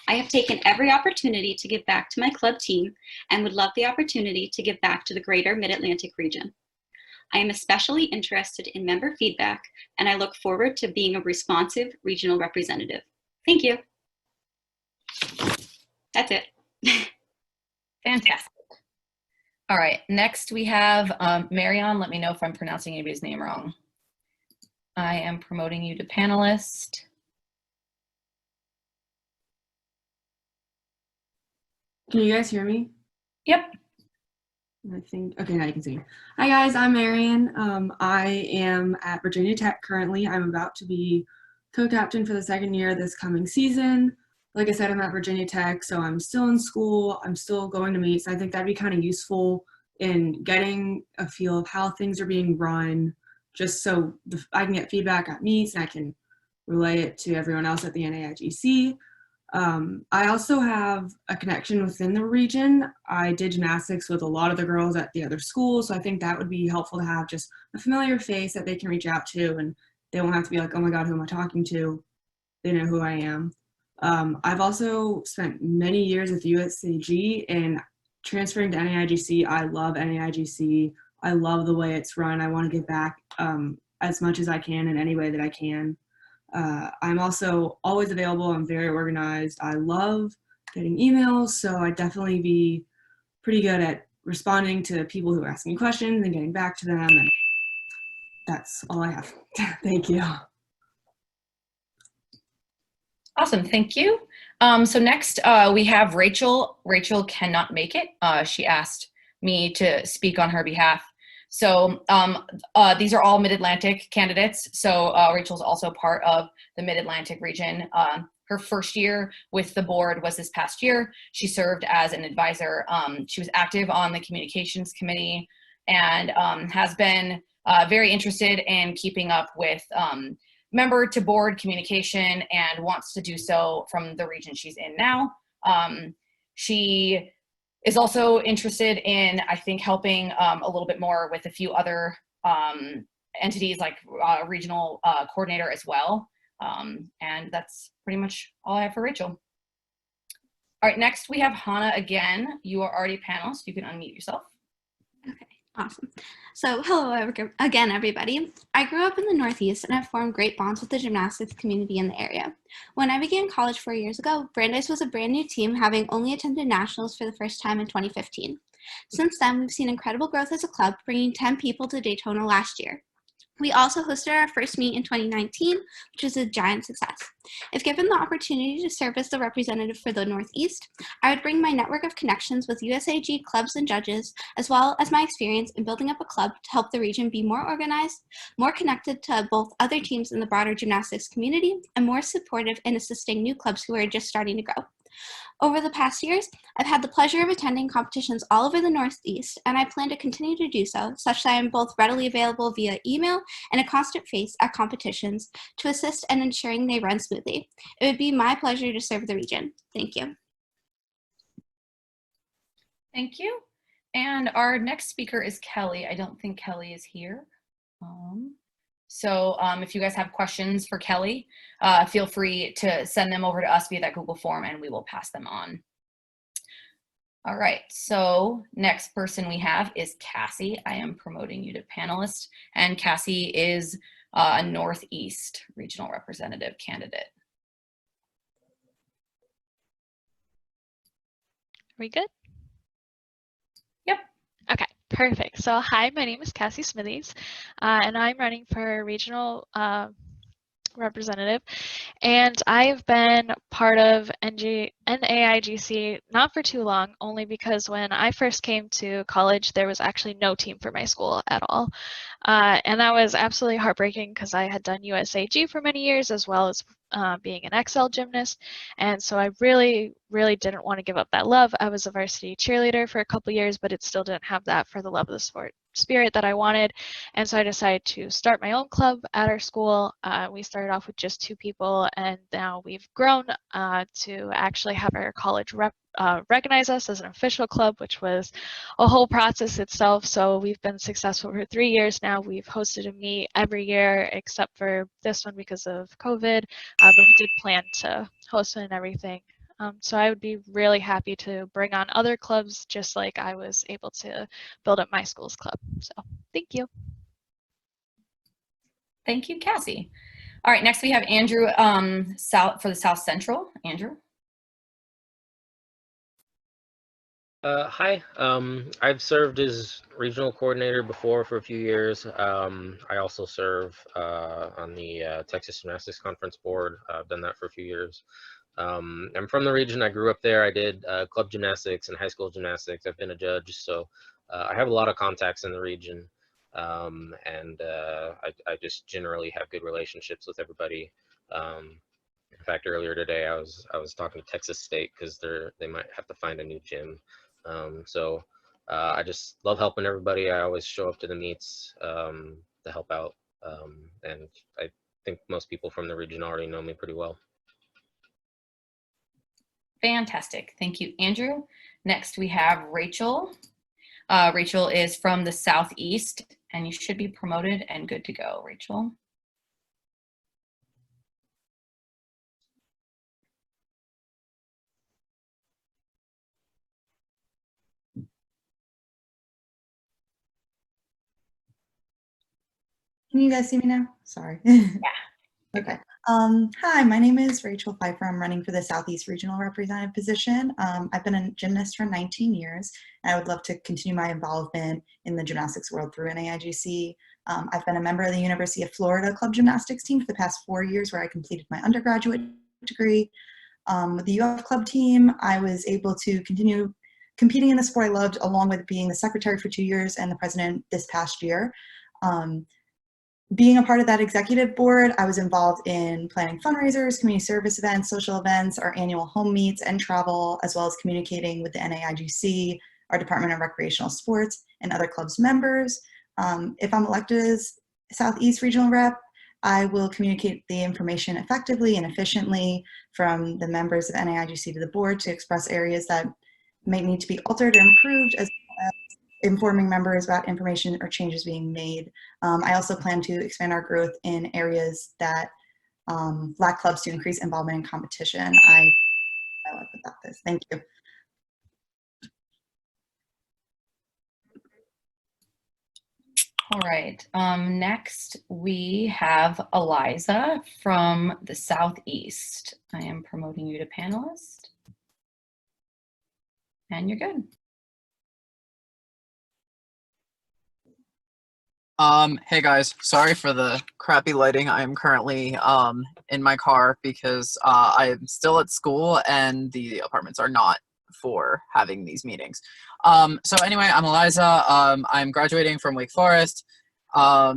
I have taken every opportunity to give back to my club team and would love the opportunity to give back to the greater Mid-Atlantic region. I am especially interested in member feedback, and I look forward to being a responsive regional representative. Thank you. That's it. Fantastic. All right, next we have Marion. Let me know if I'm pronouncing anybody's name wrong. I am promoting you to panelist. Can you guys hear me? Yep. I think, okay, now you can see me. Hi guys, I'm Marion. I am at Virginia Tech currently. I'm about to be co-captain for the second year this coming season. Like I said, I'm at Virginia Tech, so I'm still in school. I'm still going to meets. I think that'd be kind of useful in getting a feel of how things are being run, just so I can get feedback at meets and I can relay it to everyone else at the NAIGC. I also have a connection within the region. I did gymnastics with a lot of the girls at the other schools, so I think that would be helpful to have just a familiar face that they can reach out to, and they won't have to be like, oh my God, who am I talking to? They know who I am. I've also spent many years with USAG, and transferring to NAIGC, I love NAIGC. I love the way it's run. I want to give back as much as I can in any way that I can. I'm also always available. I'm very organized. I love getting emails, so I'd definitely be pretty good at responding to people who ask me questions and getting back to them. And that's all I have. Thank you. Awesome, thank you. So next we have Rachel. Rachel cannot make it. She asked me to speak on her behalf. So these are all Mid-Atlantic candidates. So Rachel's also part of the Mid-Atlantic region. Her first year with the board was this past year. She served as an advisor. She was active on the communications committee and has been very interested in keeping up with member to board communication and wants to do so from the region she's in now. She is also interested in, I think, helping a little bit more with a few other entities like regional coordinator as well. And that's pretty much all I have for Rachel. All right, next we have Hannah again. You are already a panelist. You can unmute yourself. Okay, awesome. So hello again, everybody. I grew up in the Northeast and have formed great bonds with the gymnastics community in the area. When I began college 4 years ago, Brandeis was a brand new team, having only attended nationals for the first time in 2015. Since then, we've seen incredible growth as a club, bringing 10 people to Daytona last year. We also hosted our first meet in 2019, which was a giant success. If given the opportunity to serve as the representative for the Northeast, I would bring my network of connections with USAG clubs and judges, as well as my experience in building up a club to help the region be more organized, more connected to both other teams in the broader gymnastics community, and more supportive in assisting new clubs who are just starting to grow. Over the past years, I've had the pleasure of attending competitions all over the Northeast, and I plan to continue to do so, such that I am both readily available via email and a constant face at competitions to assist in ensuring they run smoothly. It would be my pleasure to serve the region. Thank you. Thank you. And our next speaker is Kelly. I don't think Kelly is here. So if you guys have questions for Kelly, feel free to send them over to us via that Google form and we will pass them on. All right, so next person we have is Cassie. I am promoting you to panelist, and Cassie is a Northeast regional representative candidate. Are we good? Yep. Okay, perfect. So hi, my name is Cassie Smithies, and I'm running for regional representative, and I've been part of NAIGC not for too long, only because when I first came to college there was actually no team for my school at all, and that was absolutely heartbreaking because I had done USAG for many years as well as being an XL gymnast, and so I really didn't want to give up that love. I was a varsity cheerleader for a couple years, but it still didn't have that for the love of the sport spirit that I wanted, and so I decided to start my own club at our school. We started off with just 2 people, and now we've grown to actually have our college rep recognize us as an official club, which was a whole process itself. So we've been successful for 3 years now. We've hosted a meet every year except for this one because of COVID, but we did plan to host it and everything. So I would be really happy to bring on other clubs just like I was able to build up my school's club. So thank you. Thank you, Cassie. All right, next we have Andrew for the South Central. Andrew. Hi, I've served as regional coordinator before for a few years. I also serve on the Texas Gymnastics Conference Board. I've done that for a few years. I'm from the region. I grew up there. I did club gymnastics and high school gymnastics. I've been a judge, so I have a lot of contacts in the region. I just generally have good relationships with everybody. In fact, earlier today, I was talking to Texas State because they might have to find a new gym. I just love helping everybody. I always show up to the meets to help out, and I think most people from the region already know me pretty well. Fantastic. Thank you, Andrew. Next, we have Rachel. Rachel is from the Southeast, and you should be promoted and good to go, Rachel. Can you guys see me now? Sorry. Yeah. Okay. Hi, my name is Rachel Pfeiffer. I'm running for the Southeast Regional Representative position. I've been a gymnast for 19 years, and I would love to continue my involvement in the gymnastics world through NAIGC. I've been a member of the University of Florida Club Gymnastics team for the past 4 years, where I completed my undergraduate degree. With the UF Club team, I was able to continue competing in the sport I loved, along with being the secretary for 2 years and the president this past year. Being a part of that executive board, I was involved in planning fundraisers, community service events, social events, our annual home meets, and travel, as well as communicating with the NAIGC, our Department of Recreational Sports, and other clubs members. If I'm elected as Southeast Regional Rep, I will communicate the information effectively and efficiently from the members of NAIGC to the board to express areas that may need to be altered or improved, as well as informing members about information or changes being made. I also plan to expand our growth in areas that lack clubs to increase involvement in competition. I like about this. Thank you. All right, next we have Eliza from the Southeast. I am promoting you to panelist. And you're good. Hey guys, sorry for the crappy lighting. I am currently in my car because I'm still at school and the apartments are not for having these meetings. So anyway, I'm Eliza. I'm graduating from Wake Forest. I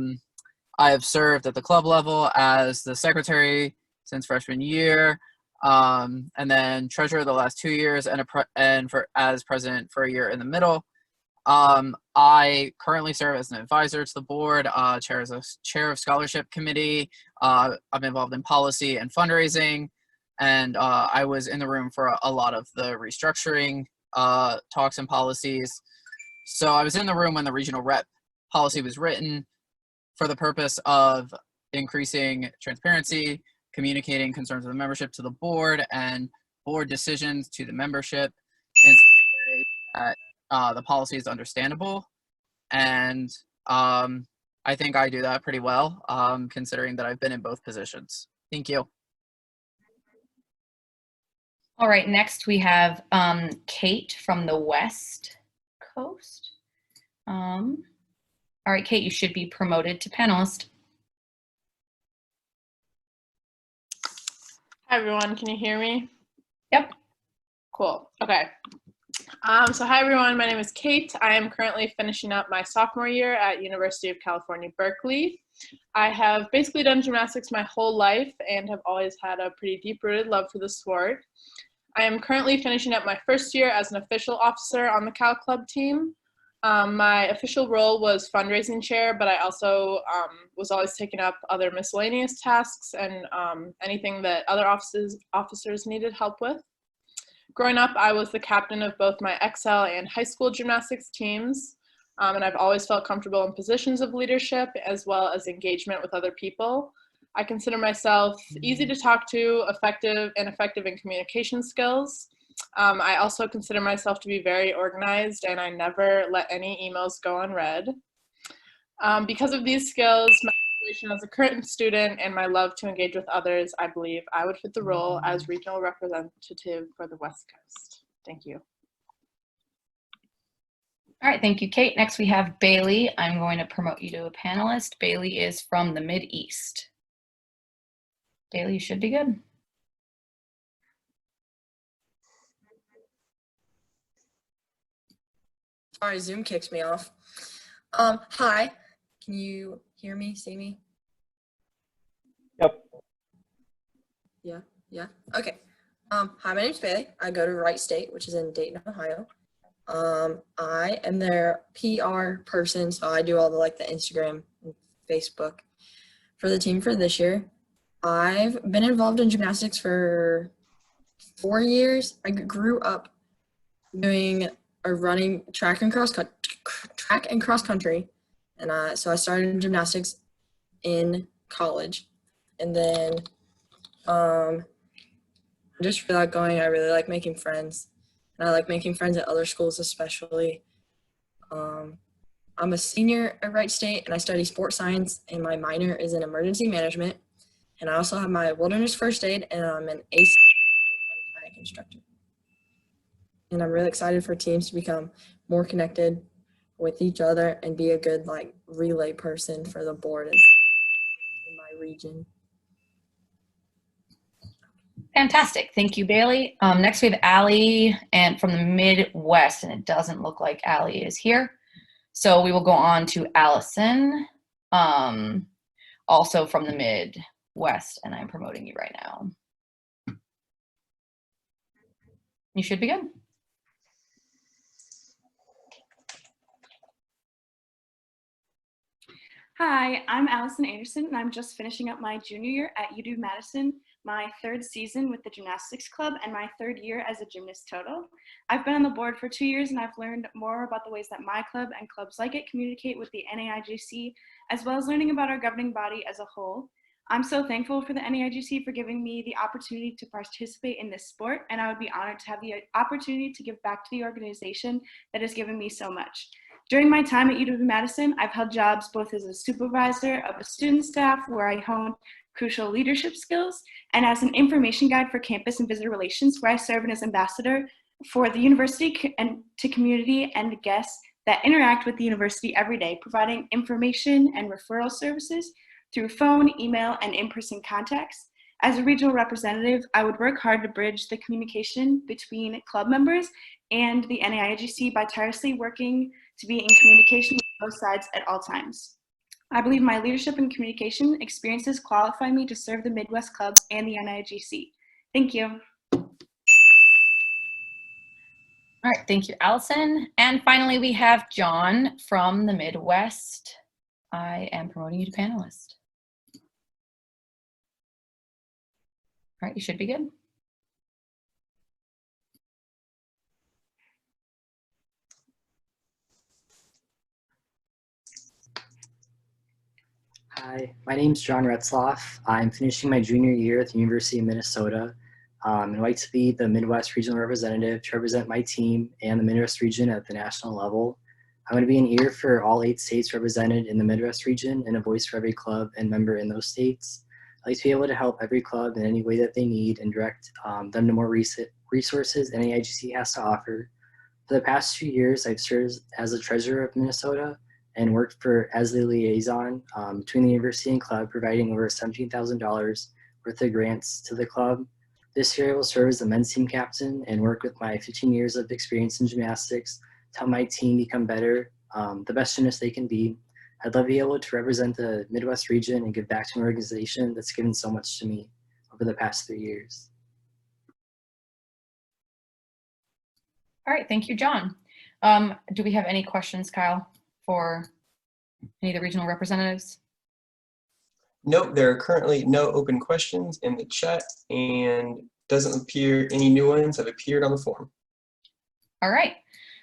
have served at the club level as the secretary since freshman year, and then treasurer the last 2 years, and as president for a year in the middle. I currently serve as an advisor to the board, chair of scholarship committee. I'm involved in policy and fundraising, and I was in the room for a lot of the restructuring talks and policies. So I was in the room when the regional rep policy was written for the purpose of increasing transparency, communicating concerns of the membership to the board, and board decisions to the membership in such a way that the policy is understandable, and I think I do that pretty well, considering that I've been in both positions. Thank you. All right, next we have Kate from the West Coast. All right, Kate, you should be promoted to panelist. Hi everyone, can you hear me? Yep. Cool, okay. So hi everyone, my name is Kate. I am currently finishing up my sophomore year at University of California, Berkeley. I have basically done gymnastics my whole life and have always had a pretty deep-rooted love for the sport. I am currently finishing up my first year as an official officer on the Cal Club team. My official role was fundraising chair, but I also was always taking up other miscellaneous tasks and anything that other officers needed help with. Growing up, I was the captain of both my Excel and high school gymnastics teams, and I've always felt comfortable in positions of leadership as well as engagement with other people. I consider myself easy to talk to, effective in communication skills. I also consider myself to be very organized, and I never let any emails go unread. Because of these skills, my situation as a current student, and my love to engage with others, I believe I would fit the role as regional representative for the West Coast. Thank you. All right, thank you, Kate. Next we have Bailey. I'm going to promote you to a panelist. Bailey is from the Mid-East. Bailey, you should be good. Sorry, Zoom kicks me off. Hi, can you hear me, see me? Yep. Yeah, okay. Hi, my name's Bailey. I go to Wright State, which is in Dayton, Ohio. I am their PR person, so I do all the the Instagram and Facebook for the team for this year. I've been involved in gymnastics for 4 years. I grew up doing or running track and cross country, and so I started in gymnastics in college, and then just really like going. I really like making friends, and I like making friends at other schools especially. I'm a senior at Wright State, and I study sports science, and my minor is in emergency management, and I also have my wilderness first aid, and I'm an ACE kayak instructor. And I'm really excited for teams to become more connected with each other and be a good relay person for the board in my region. Fantastic. Thank you, Bailey. Next we have Allie and from the Midwest, and it doesn't look like Allie is here. So we will go on to Allison, also from the Midwest, and I'm promoting you right now. You should be good. Hi, I'm Allison Anderson, and I'm just finishing up my junior year at UW-Madison, my 3rd season with the gymnastics club, and my 3rd year as a gymnast total. I've been on the board for 2 years, and I've learned more about the ways that my club and clubs like it communicate with the NAIGC, as well as learning about our governing body as a whole. I'm so thankful for the NAIGC for giving me the opportunity to participate in this sport, and I would be honored to have the opportunity to give back to the organization that has given me so much. During my time at UW-Madison, I've held jobs both as a supervisor of a student staff where I honed crucial leadership skills, and as an information guide for campus and visitor relations where I serve as ambassador for the university and to community and guests that interact with the university every day, providing information and referral services through phone, email, and in-person contacts. As a regional representative, I would work hard to bridge the communication between club members and the NAIGC by tirelessly working to be in communication with both sides at all times. I believe my leadership and communication experiences qualify me to serve the Midwest clubs and the NAIGC. Thank you. All right, thank you, Allison. And finally, we have John from the Midwest. I am promoting you to panelist. All right, you should be good. Hi, my name is John Retzloff. I'm finishing my junior year at the University of Minnesota. I'd like to be the Midwest regional representative to represent my team and the Midwest region at the national level. I'm going to be an ear for all 8 states represented in the Midwest region and a voice for every club and member in those states. I'd like to be able to help every club in any way that they need and direct them to more resources NAIGC has to offer. For the past 2 years, I've served as the treasurer of Minnesota and worked as the liaison between the university and club, providing over $17,000 worth of grants to the club. This year I will serve as the men's team captain and work with my 15 years of experience in gymnastics to help my team become better, the best gymnasts they can be. I'd love to be able to represent the Midwest region and give back to an organization that's given so much to me over the past 3 years. All right, thank you, John. Do we have any questions, Kyle, for any of the regional representatives? Nope, there are currently no open questions in the chat, and Doesn't appear any new ones have appeared on the form. All right.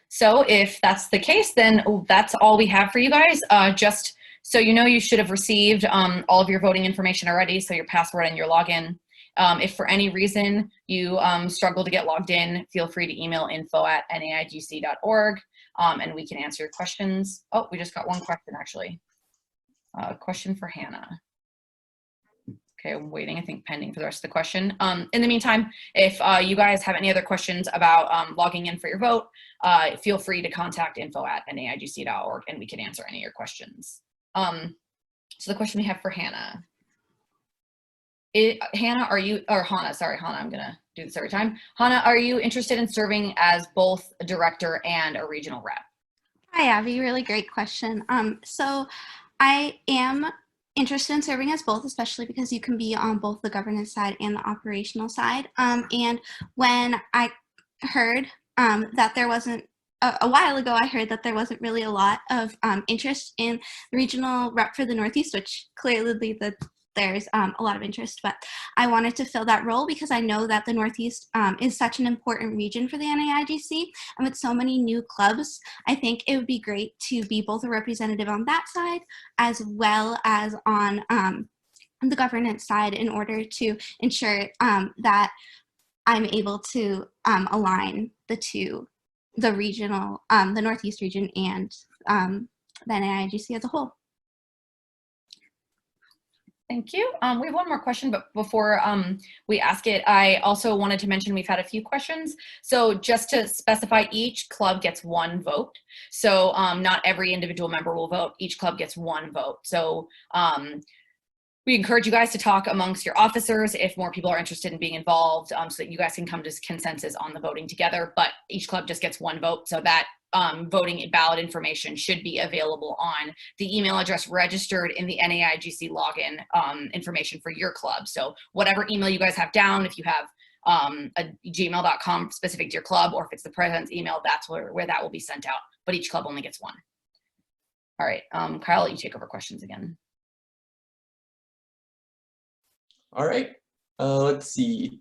So if that's the case, then that's all we have for you guys. Just so you know, you should have received all of your voting information already, so your password and your login. If for any reason you struggle to get logged in, feel free to email info@naigc.org, and we can answer your questions. Oh, we just got one question, actually. Question for Hannah. Okay, I'm waiting, I think pending for the rest of the question. In the meantime, if you guys have any other questions about logging in for your vote, feel free to contact info@naigc.org and we can answer any of your questions. So the question we have for Hannah. Hannah, I'm gonna do this every time. Hannah, are you interested in serving as both a director and a regional rep? Hi, Abby. Really great question. So I am interested in serving as both, especially because you can be on both the governance side and the operational side. And when I heard that there wasn't, a while ago, I heard that there wasn't really a lot of interest in the regional rep for the Northeast, which clearly there's a lot of interest, but I wanted to fill that role because I know that the Northeast is such an important region for the NAIGC, and with so many new clubs, I think it would be great to be both a representative on that side as well as on the governance side in order to ensure that I'm able to align the two, the regional, the Northeast region and the NAIGC as a whole. Thank you. We have one more question, but before we ask it, I also wanted to mention we've had a few questions. So just to specify, each club gets one vote. So not every individual member will vote. Each club gets one vote. So we encourage you guys to talk amongst your officers if more people are interested in being involved, so that you guys can come to consensus on the voting together. But each club just gets one vote, so that voting ballot information should be available on the email address registered in the NAIGC login information for your club. So whatever email you guys have down, if you have a gmail.com specific to your club, or if it's the president's email, that's where that will be sent out. But each club only gets one. All right, Kyle, you take over questions again. All right, let's see.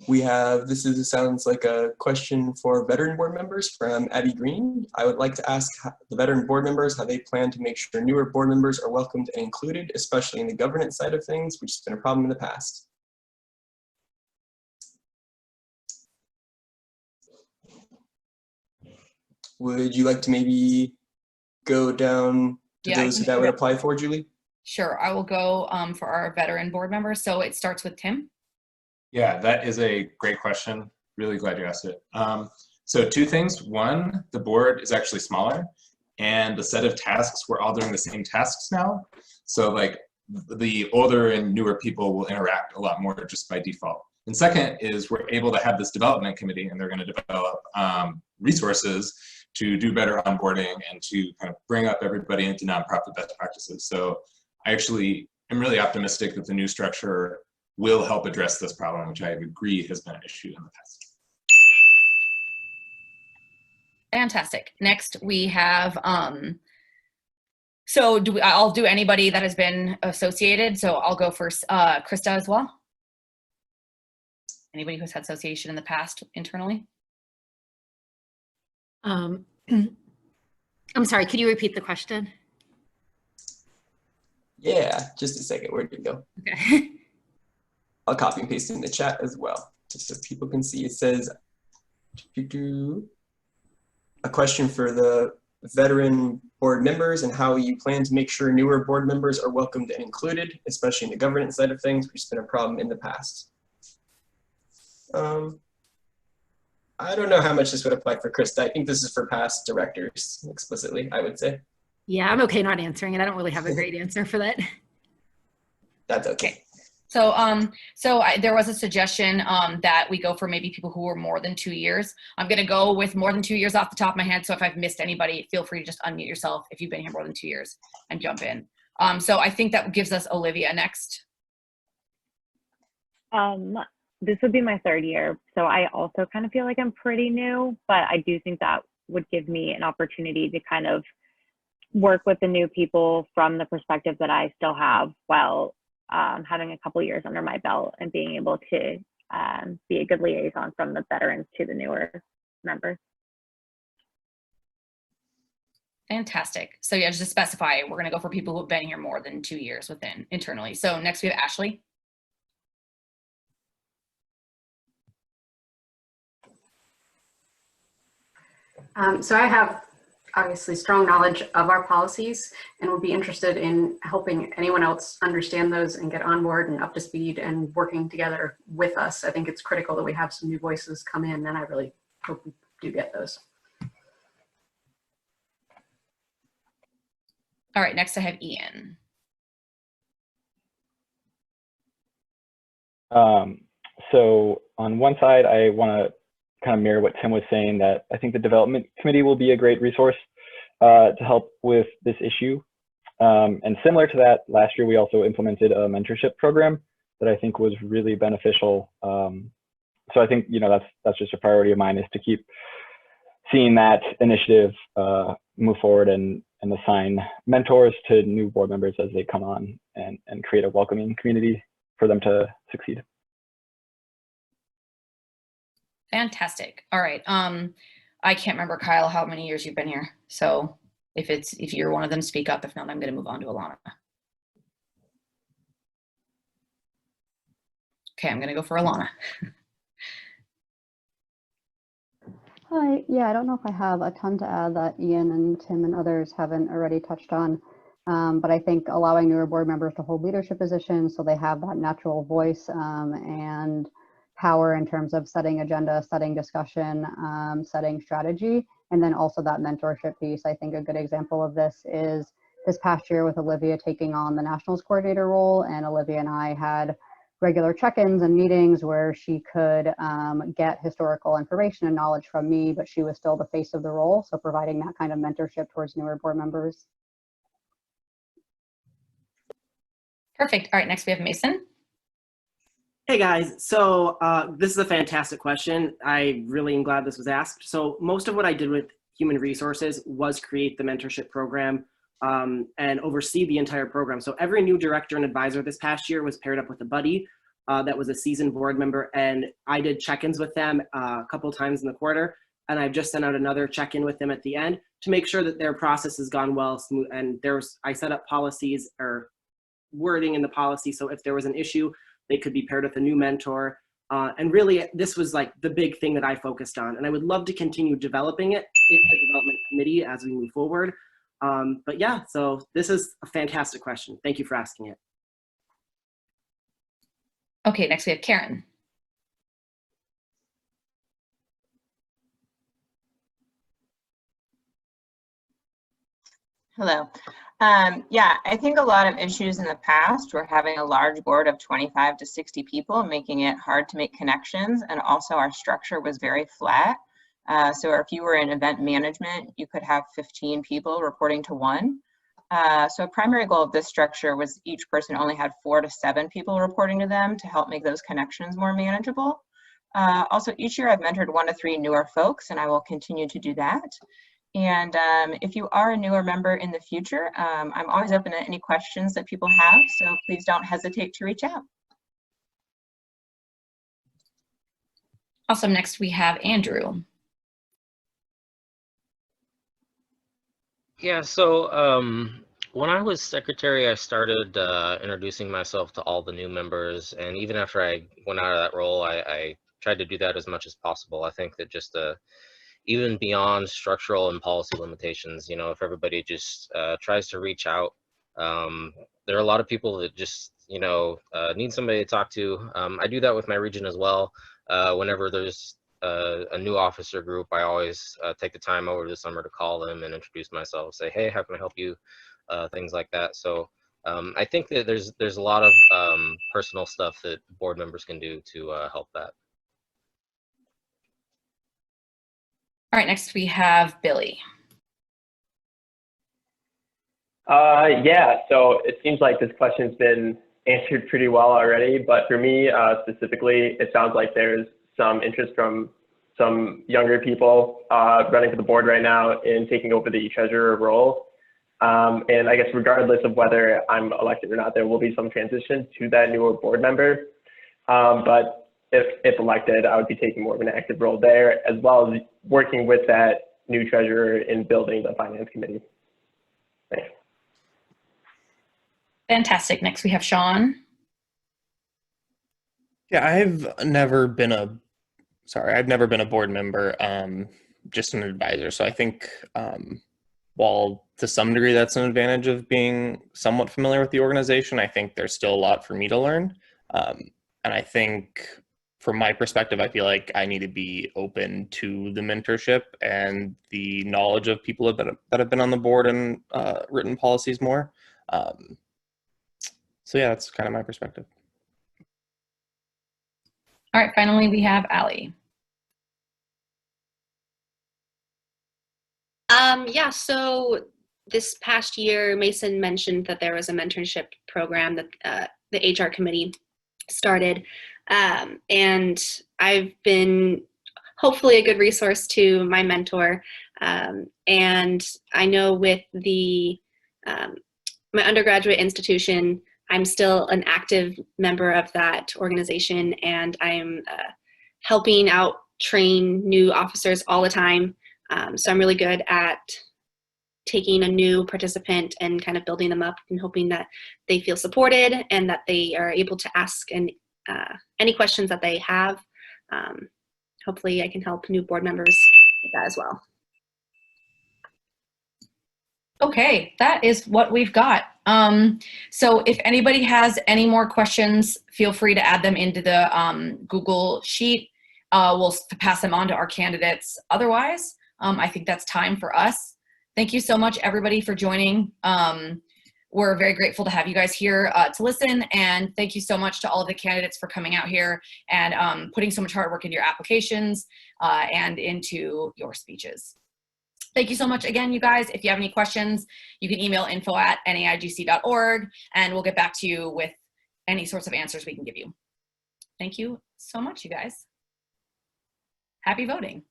We have, sounds like a question for veteran board members from Abby Green. I would like to ask the veteran board members how they plan to make sure newer board members are welcomed and included, especially in the governance side of things, which has been a problem in the past. Would you like to maybe go down to those that would apply for, Julie? Sure, I will go for our veteran board members. So it starts with Tim. Yeah, that is a great question. Really glad you asked it. So two things. One, the board is actually smaller, and the set of tasks, we're all doing the same tasks now. So like the older and newer people will interact a lot more just by default. And second is we're able to have this development committee, and they're going to develop resources to do better onboarding and to kind of bring up everybody into nonprofit best practices. So I actually am really optimistic that the new structure will help address this problem, which I agree has been an issue in the past. Fantastic. Next we have, so I'll do anybody that has been associated. So I'll go first, Krista as well. Anybody who's had association in the past internally? I'm sorry, could you repeat the question? Yeah, just a second, where'd it go? Okay. I'll copy and paste it in the chat as well, just so people can see. It says, a question for the veteran board members and how you plan to make sure newer board members are welcomed and included, especially in the governance side of things, which has been a problem in the past. I don't know how much this would apply for Krista. I think this is for past directors explicitly, I would say. Yeah, I'm okay not answering it. I don't really have a great answer for that. That's okay. So, there was a suggestion that we go for maybe people who were more than 2 years. I'm going to go with more than 2 years off the top of my head. So if I've missed anybody, feel free to just unmute yourself if you've been here more than 2 years and jump in. So I think that gives us Olivia next. This would be my 3rd year. So I also kind of feel like I'm pretty new, but I do think that would give me an opportunity to kind of work with the new people from the perspective that I still have while having a couple years under my belt and being able to be a good liaison from the veterans to the newer members. Fantastic. So yeah, just to specify, we're going to go for people who've been here more than 2 years within internally. So next we have Ashley. So I have obviously strong knowledge of our policies and would be interested in helping anyone else understand those and get on board and up to speed and working together with us. I think it's critical that we have some new voices come in, and I really hope we do get those. All right, next I have Ian. So on one side, I want to kind of mirror what Tim was saying, that I think the development committee will be a great resource to help with this issue. And similar to that, last year we also implemented a mentorship program that I think was really beneficial. So I think, you know, that's just a priority of mine, is to keep seeing that initiative move forward and assign mentors to new board members as they come on, and create a welcoming community for them to succeed. Fantastic. All right. I can't remember, Kyle, how many years you've been here. So if you're one of them, speak up. If not, I'm going to move on to Alana. Okay, I'm going to go for Alana. Hi, yeah, I don't know if I have a ton to add that Ian and Tim and others haven't already touched on, but I think allowing newer board members to hold leadership positions so they have that natural voice and power in terms of setting agenda, setting discussion, setting strategy, and then also that mentorship piece. I think a good example of this is this past year with Olivia taking on the Nationals coordinator role, and Olivia and I had regular check-ins and meetings where she could get historical information and knowledge from me, but she was still the face of the role. So providing that kind of mentorship towards newer board members. Perfect. All right, next we have Mason. Hey guys, so this is a fantastic question. I really am glad this was asked. So most of what I did with human resources was create the mentorship program and oversee the entire program. So every new director and advisor this past year was paired up with a buddy that was a seasoned board member, and I did check-ins with them a couple times in the quarter, and I've just sent out another check-in with them at the end to make sure that their process has gone well, smooth, and I set up policies or wording in the policy, so if there was an issue, they could be paired with a new mentor. And really, this was like the big thing that I focused on. And I would love to continue developing it in the development committee as we move forward. But yeah, so this is a fantastic question. Thank you for asking it. Okay, next we have Karen. Hello. Yeah, I think a lot of issues in the past were having a large board of 25 to 60 people, making it hard to make connections. And also our structure was very flat. So if you were in event management, you could have 15 people reporting to one. So a primary goal of this structure was each person only had 4 to 7 people reporting to them to help make those connections more manageable. Also, each year I've mentored 1 to 3 newer folks, and I will continue to do that. And if you are a newer member in the future, I'm always open to any questions that people have, so please don't hesitate to reach out. Awesome. Next we have Andrew. Yeah, so when I was secretary, I started introducing myself to all the new members, and even after I went out of that role, I tried to do that as much as possible. I think that just even beyond structural and policy limitations, you know, if everybody just tries to reach out, there are a lot of people that just, you know, need somebody to talk to. I do that with my region as well. Whenever there's a new officer group, I always take the time over the summer to call them and introduce myself, say, hey, how can I help you? Things like that. So I think that there's a lot of personal stuff that board members can do to help that. All right, next we have Billy. Yeah, so it seems like this question's been answered pretty well already, but for me specifically, it sounds like there's some interest from some younger people running for the board right now in taking over the treasurer role. And I guess regardless of whether I'm elected or not, there will be some transition to that newer board member. But if elected, I would be taking more of an active role there, as well as working with that new treasurer in building the finance committee. Thanks. Fantastic. Next we have Sean. Yeah, I've never been a board member, just an advisor. So I think while to some degree that's an advantage of being somewhat familiar with the organization, I think there's still a lot for me to learn. And I think from my perspective, I feel like I need to be open to the mentorship and the knowledge of people that have been on the board and written policies more. So yeah, that's kind of my perspective. All right, finally we have Allie. Yeah, so this past year, Mason mentioned that there was a mentorship program that the HR committee started. And I've been hopefully a good resource to my mentor. And I know with the my undergraduate institution, I'm still an active member of that organization, and I'm helping out train new officers all the time. So I'm really good at taking a new participant and kind of building them up and hoping that they feel supported and that they are able to ask any questions that they have. Hopefully I can help new board members with that as well. Okay, that is what we've got. So if anybody has any more questions, feel free to add them into the Google Sheet. We'll pass them on to our candidates. Otherwise, I think that's time for us. Thank you so much, everybody, for joining. We're very grateful to have you guys here to listen, and thank you so much to all of the candidates for coming out here and putting so much hard work into your applications and into your speeches. Thank you so much again, you guys. If you have any questions, you can email info@naigc.org, and we'll get back to you with any sorts of answers we can give you. Thank you so much, you guys. Happy voting.